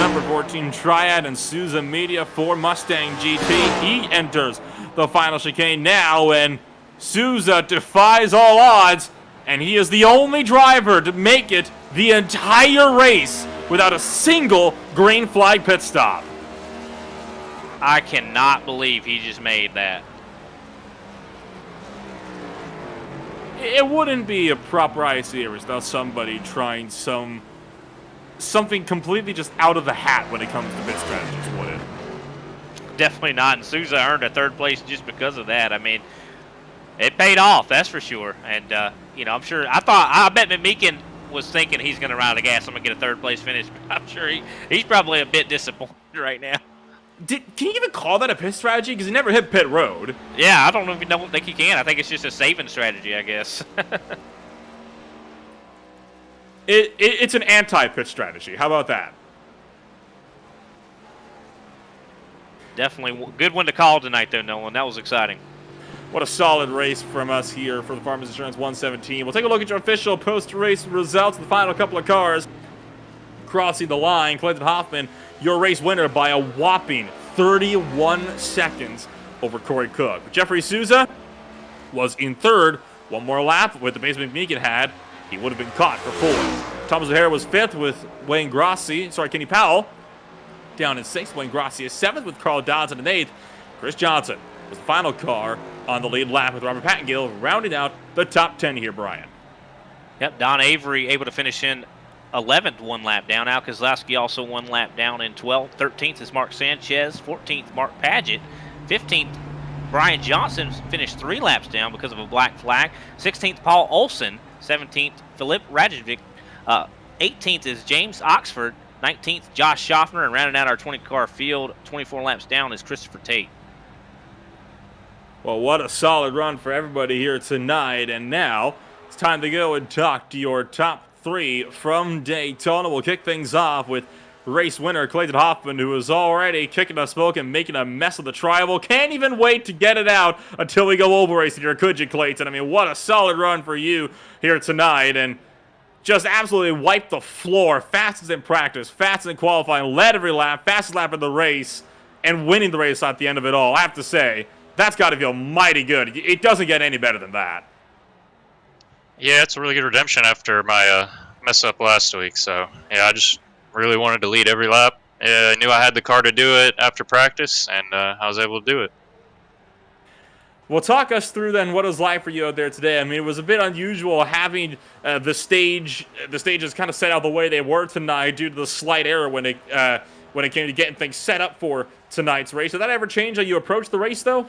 Number 14 Triad and Souza Media for Mustang GT. He enters the final chicane now, and Souza defies all odds, and he is the only driver to make it the entire race without a single green flag pit stop. I cannot believe he just made that. It wouldn't be a proper ISCA race without somebody trying something completely just out of the hat when it comes to pit strategies, would it? Definitely not, and Souza earned a 3rd place just because of that. I mean, it paid off, that's for sure. And, I'm sure, I bet McMeekin was thinking he's going to run out of gas. I'm going to get a 3rd place finish. But I'm sure he's probably a bit disappointed right now. Can you even call that a pit strategy? Because he never hit pit road. Yeah, I don't think he can. I think it's just a saving strategy, I guess. It's an anti-pit strategy. How about that? Definitely a good one to call tonight, though, Nolan. That was exciting. What a solid race from us here for the Farmers Insurance 117. We'll take a look at your official post-race results. The final couple of cars crossing the line. Clayton Hoffman, your race winner by a whopping 31 seconds over Corey Cook. Jeffrey Souza was in 3rd. One more lap with the pace McMeekin had. He would have been caught for 4th. Thomas O'Hara was 5th with Kenny Powell down in 6th. Wayne Grossi is 7th with Carl Dodson in 8th. Chris Johnson was the final car on the lead lap with Robert Pattengill rounding out the top 10 here, Brian. Yep, Don Avery able to finish in 11th, 1 lap down. Al Kozlowski also 1 lap down in 12th. 13th is Mark Sanchez. 14th, Mark Paget. 15th, Brian Johnson finished 3 laps down because of a black flag. 16th, Paul Olson. 17th, Philip Rajovic. 18th is James Oxford. 19th, Josh Schaffner. And rounding out our 20-car field, 24 laps down, is Christopher Tate. Well, what a solid run for everybody here tonight. And now it's time to go and talk to your top 3 from Daytona. We'll kick things off with race winner Clayton Hoffman, who is already kicking the smoke and making a mess of the tribal. Can't even wait to get it out until we go over racing here, could you, Clayton? I mean, what a solid run for you here tonight. And just absolutely wiped the floor, fastest in practice, fastest in qualifying, led every lap, fastest lap of the race, and winning the race at the end of it all. I have to say, that's got to feel mighty good. It doesn't get any better than that. Yeah, it's a really good redemption after my mess up last week. So yeah, I just really wanted to lead every lap. I knew I had the car to do it after practice, and I was able to do it. Well, talk us through then what it was like for you out there today. I mean, it was a bit unusual having the stages kind of set out the way they were tonight due to the slight error when it came to getting things set up for tonight's race. Did that ever change how you approach the race, though?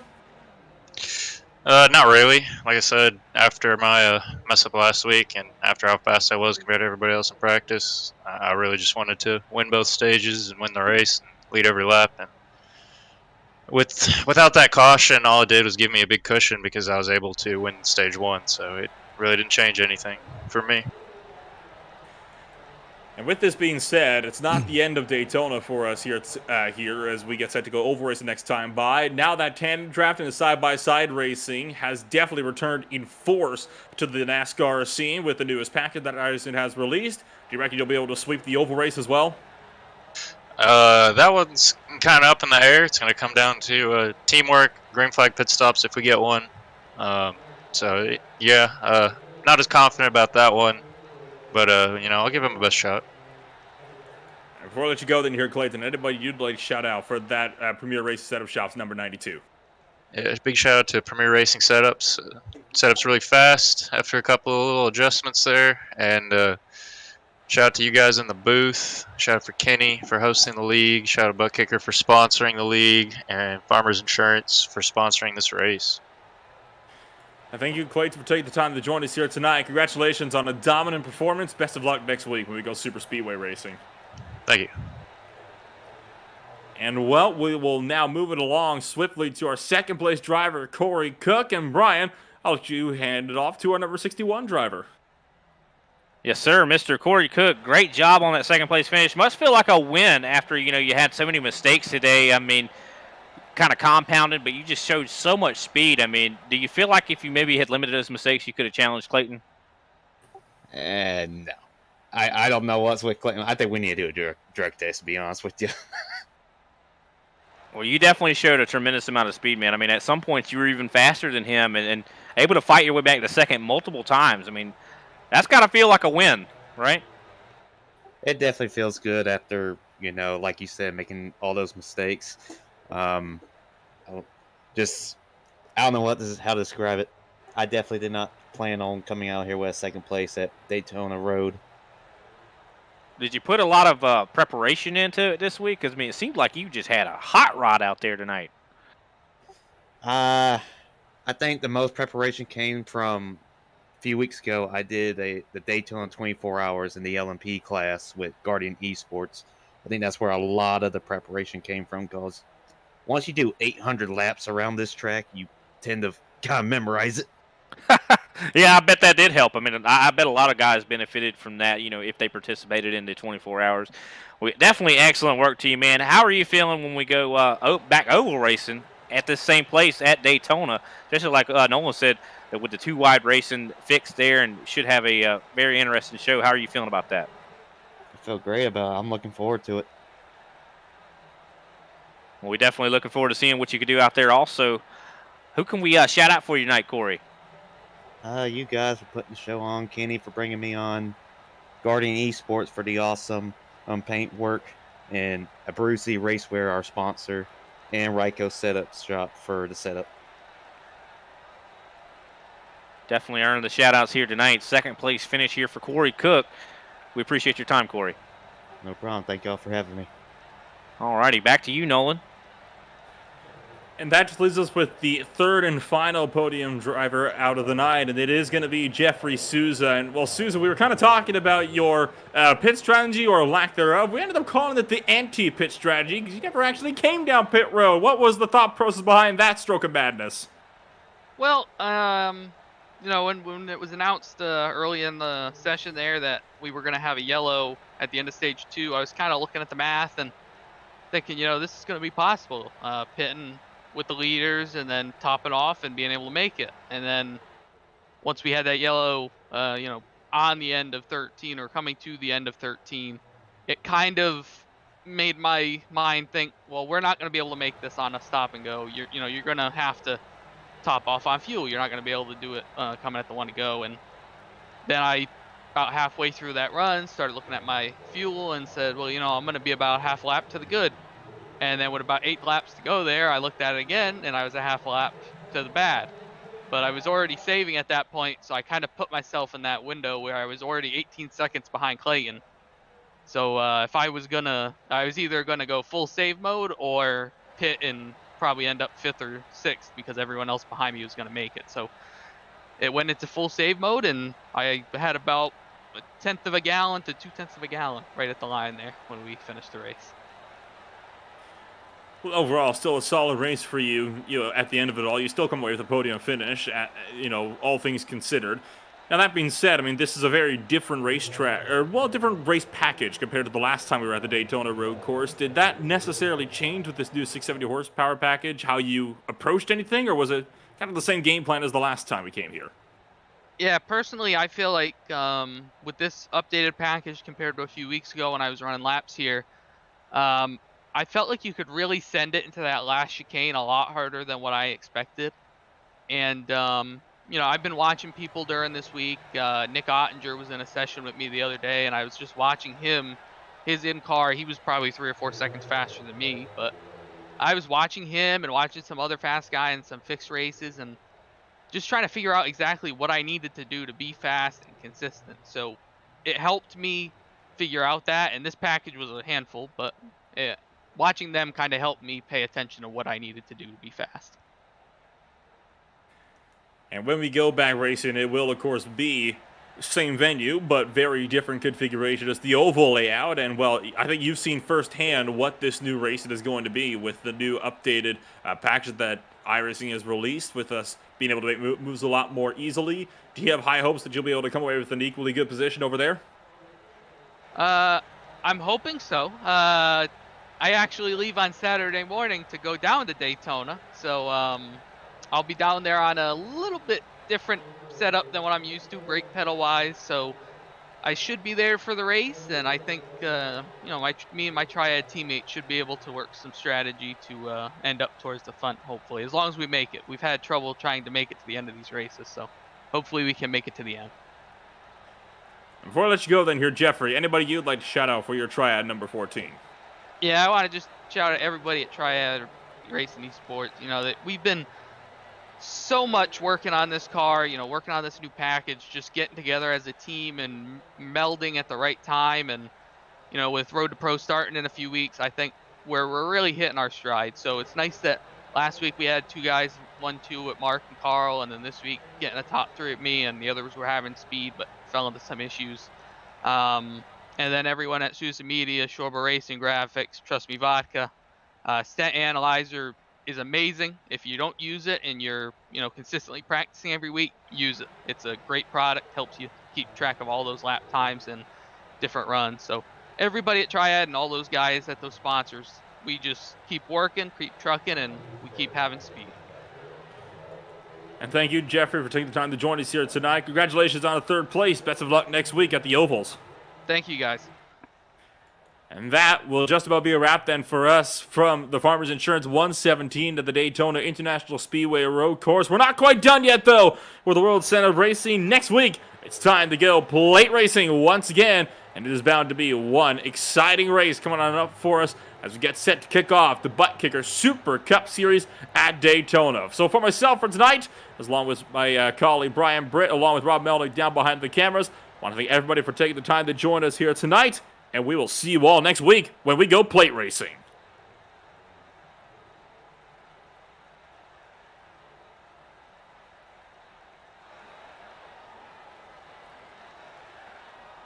Not really. Like I said, after my mess up last week and after how fast I was compared to everybody else in practice, I really just wanted to win both stages and win the race and lead every lap. And without that caution, all it did was give me a big cushion because I was able to win stage 1. So it really didn't change anything for me. And with this being said, it's not the end of Daytona for us here as we get set to go over race the next time by. Now that tandem draft and the side-by-side racing has definitely returned in force to the NASCAR scene with the newest package that ISCA has released. Do you reckon you'll be able to sweep the oval race as well? That one's kind of up in the air. It's going to come down to teamwork, green flag pit stops if we get one. Yeah, not as confident about that one. But, I'll give him the best shot. Before I let you go, then here, Clayton, anybody you'd like to shout out for that Premier Racing Setup Shops number 92? Yeah, big shout out to Premier Racing Setups. Setup's really fast after a couple of little adjustments there. And shout out to you guys in the booth. Shout out for Kenny for hosting the league. Shout out to ButtKicker for sponsoring the league. And Farmers Insurance for sponsoring this race. I thank you, Clayton, for taking the time to join us here tonight. Congratulations on a dominant performance. Best of luck next week when we go super speedway racing. Thank you. And, well, we will now move it along swiftly to our second-place driver, Corey Cook. And, Brian, I'll let you hand it off to our number 61 driver. Yes, sir, Mr. Corey Cook. Great job on that second-place finish. Must feel like a win after, you had so many mistakes today. I mean, kind of compounded, but you just showed so much speed. I mean, do you feel like if you maybe had limited those mistakes, you could have challenged Clayton? No. I don't know what's with Clayton. I think we need to do a drug test, to be honest with you. Well, you definitely showed a tremendous amount of speed, man. I mean, at some points you were even faster than him and able to fight your way back to second multiple times. I mean, that's got to feel like a win, right? It definitely feels good after, like you said, making all those mistakes. I don't know how to describe it. I definitely did not plan on coming out here with second place at Daytona Road. Did you put a lot of preparation into it this week? Because, I mean, it seemed like you just had a hot rod out there tonight. I think the most preparation came from a few weeks ago. I did the Daytona 24 hours in the LMP class with Guardian Esports. I think that's where a lot of the preparation came from, because once you do 800 laps around this track, you tend to kind of memorize it. Yeah, I bet that did help. I mean, I bet a lot of guys benefited from that, if they participated in the 24 hours. Definitely excellent work to you, man. How are you feeling when we go back oval racing at this same place at Daytona? Especially like Nolan said, that with the two wide racing fixed there and should have a very interesting show. How are you feeling about that? I feel great about it. I'm looking forward to it. Well, we're definitely looking forward to seeing what you can do out there also. Who can we shout out for you tonight, Corey? You guys for putting the show on. Kenny for bringing me on. Guardian Esports for the awesome paint work. And Abruzzi Racewear, our sponsor. And Ryko Setup Shop for the setup. Definitely earned the shout-outs here tonight. Second place finish here for Corey Cook. We appreciate your time, Corey. No problem. Thank y'all for having me. All righty, back to you, Nolan. And that just leaves us with the third and final podium driver out of the night, and it is going to be Jeffrey Souza. And, well, Souza, we were kind of talking about your pit strategy or lack thereof. We ended up calling it the anti-pit strategy because you never actually came down pit road. What was the thought process behind that stroke of madness? Well, when it was announced early in the session there that we were going to have a yellow at the end of stage 2, I was kind of looking at the math and thinking, this is going to be possible. Pitting with the leaders and then topping off and being able to make it. And then once we had that yellow, on the end of 13 or coming to the end of 13, it kind of made my mind think, well, we're not going to be able to make this on a stop and go. You're going to have to top off on fuel. You're not going to be able to do it coming at the one to go. And then I about halfway through that run, started looking at my fuel and said, well, I'm going to be about half lap to the good. And then with about 8 laps to go there, I looked at it again, and I was a half lap to the bad. But I was already saving at that point, so I kind of put myself in that window where I was already 18 seconds behind Clayton. So if I was either gonna go full save mode or pit and probably end up 5th or 6th because everyone else behind me was gonna make it. So it went into full save mode, and I had about 1/10 of a gallon to 2/10 of a gallon right at the line there when we finished the race. Well, overall, still a solid race for you. At the end of it all, you still come away with a podium finish. All things considered. Now that being said, I mean this is a very different racetrack, different race package compared to the last time we were at the Daytona road course. Did that necessarily change with this new 670 horsepower package? How you approached anything, or was it kind of the same game plan as the last time we came here? Yeah, personally, I feel like with this updated package compared to a few weeks ago when I was running laps here. I felt like you could really send it into that last chicane a lot harder than what I expected. And, I've been watching people during this week. Nick Ottinger was in a session with me the other day, and I was just watching his in-car. He was probably 3 or 4 seconds faster than me, but I was watching him and watching some other fast guy in some fixed races and just trying to figure out exactly what I needed to do to be fast and consistent. So it helped me figure out that, and this package was a handful, but watching them kind of helped me pay attention to what I needed to do to be fast. And when we go back racing, it will, of course, be same venue, but very different configuration. It's the oval layout, and, well, I think you've seen firsthand what this new racing is going to be with the new updated package that iRacing has released, with us being able to make moves a lot more easily. Do you have high hopes that you'll be able to come away with an equally good position over there? I'm hoping so. I actually leave on Saturday morning to go down to Daytona, so I'll be down there on a little bit different setup than what I'm used to, brake pedal wise. So I should be there for the race, and I think me and my Triad teammate should be able to work some strategy to end up towards the front. Hopefully, as long as we make it. We've had trouble trying to make it to the end of these races, so hopefully we can make it to the end. Before I let you go, then, here, Jeffrey, anybody you'd like to shout out for your Triad number 14? Yeah, I want to just shout out everybody at Triad Racing Esports. That we've been so much working on this car, working on this new package, just getting together as a team and melding at the right time. And, with Road to Pro starting in a few weeks, I think we're really hitting our stride. So it's nice that last week we had 2 guys, 1-2 with Mark and Carl, and then this week getting a top 3 at me, and the others were having speed but fell into some issues. And then everyone at Sousa Media, Shorba Racing Graphics, Trust Me Vodka, Stent Analyzer is amazing. If you don't use it and you're consistently practicing every week, use it. It's a great product, helps you keep track of all those lap times and different runs. So everybody at Triad and all those guys at those sponsors, we just keep working, keep trucking, and we keep having speed. And thank you, Jeffrey, for taking the time to join us here tonight. Congratulations on a 3rd place. Best of luck next week at the Ovals. Thank you, guys. And that will just about be a wrap then for us from the Farmers Insurance 117 to the Daytona International Speedway Road Course. We're not quite done yet, though, with the World Center of Racing. Next week, it's time to go plate racing once again, and it is bound to be one exciting race coming on up for us as we get set to kick off the ButtKicker Super Cup Series at Daytona. So for myself for tonight, as long with my colleague Brian Britt, along with Rob Melnick down behind the cameras, I want to thank everybody for taking the time to join us here tonight, and we will see you all next week when we go plate racing.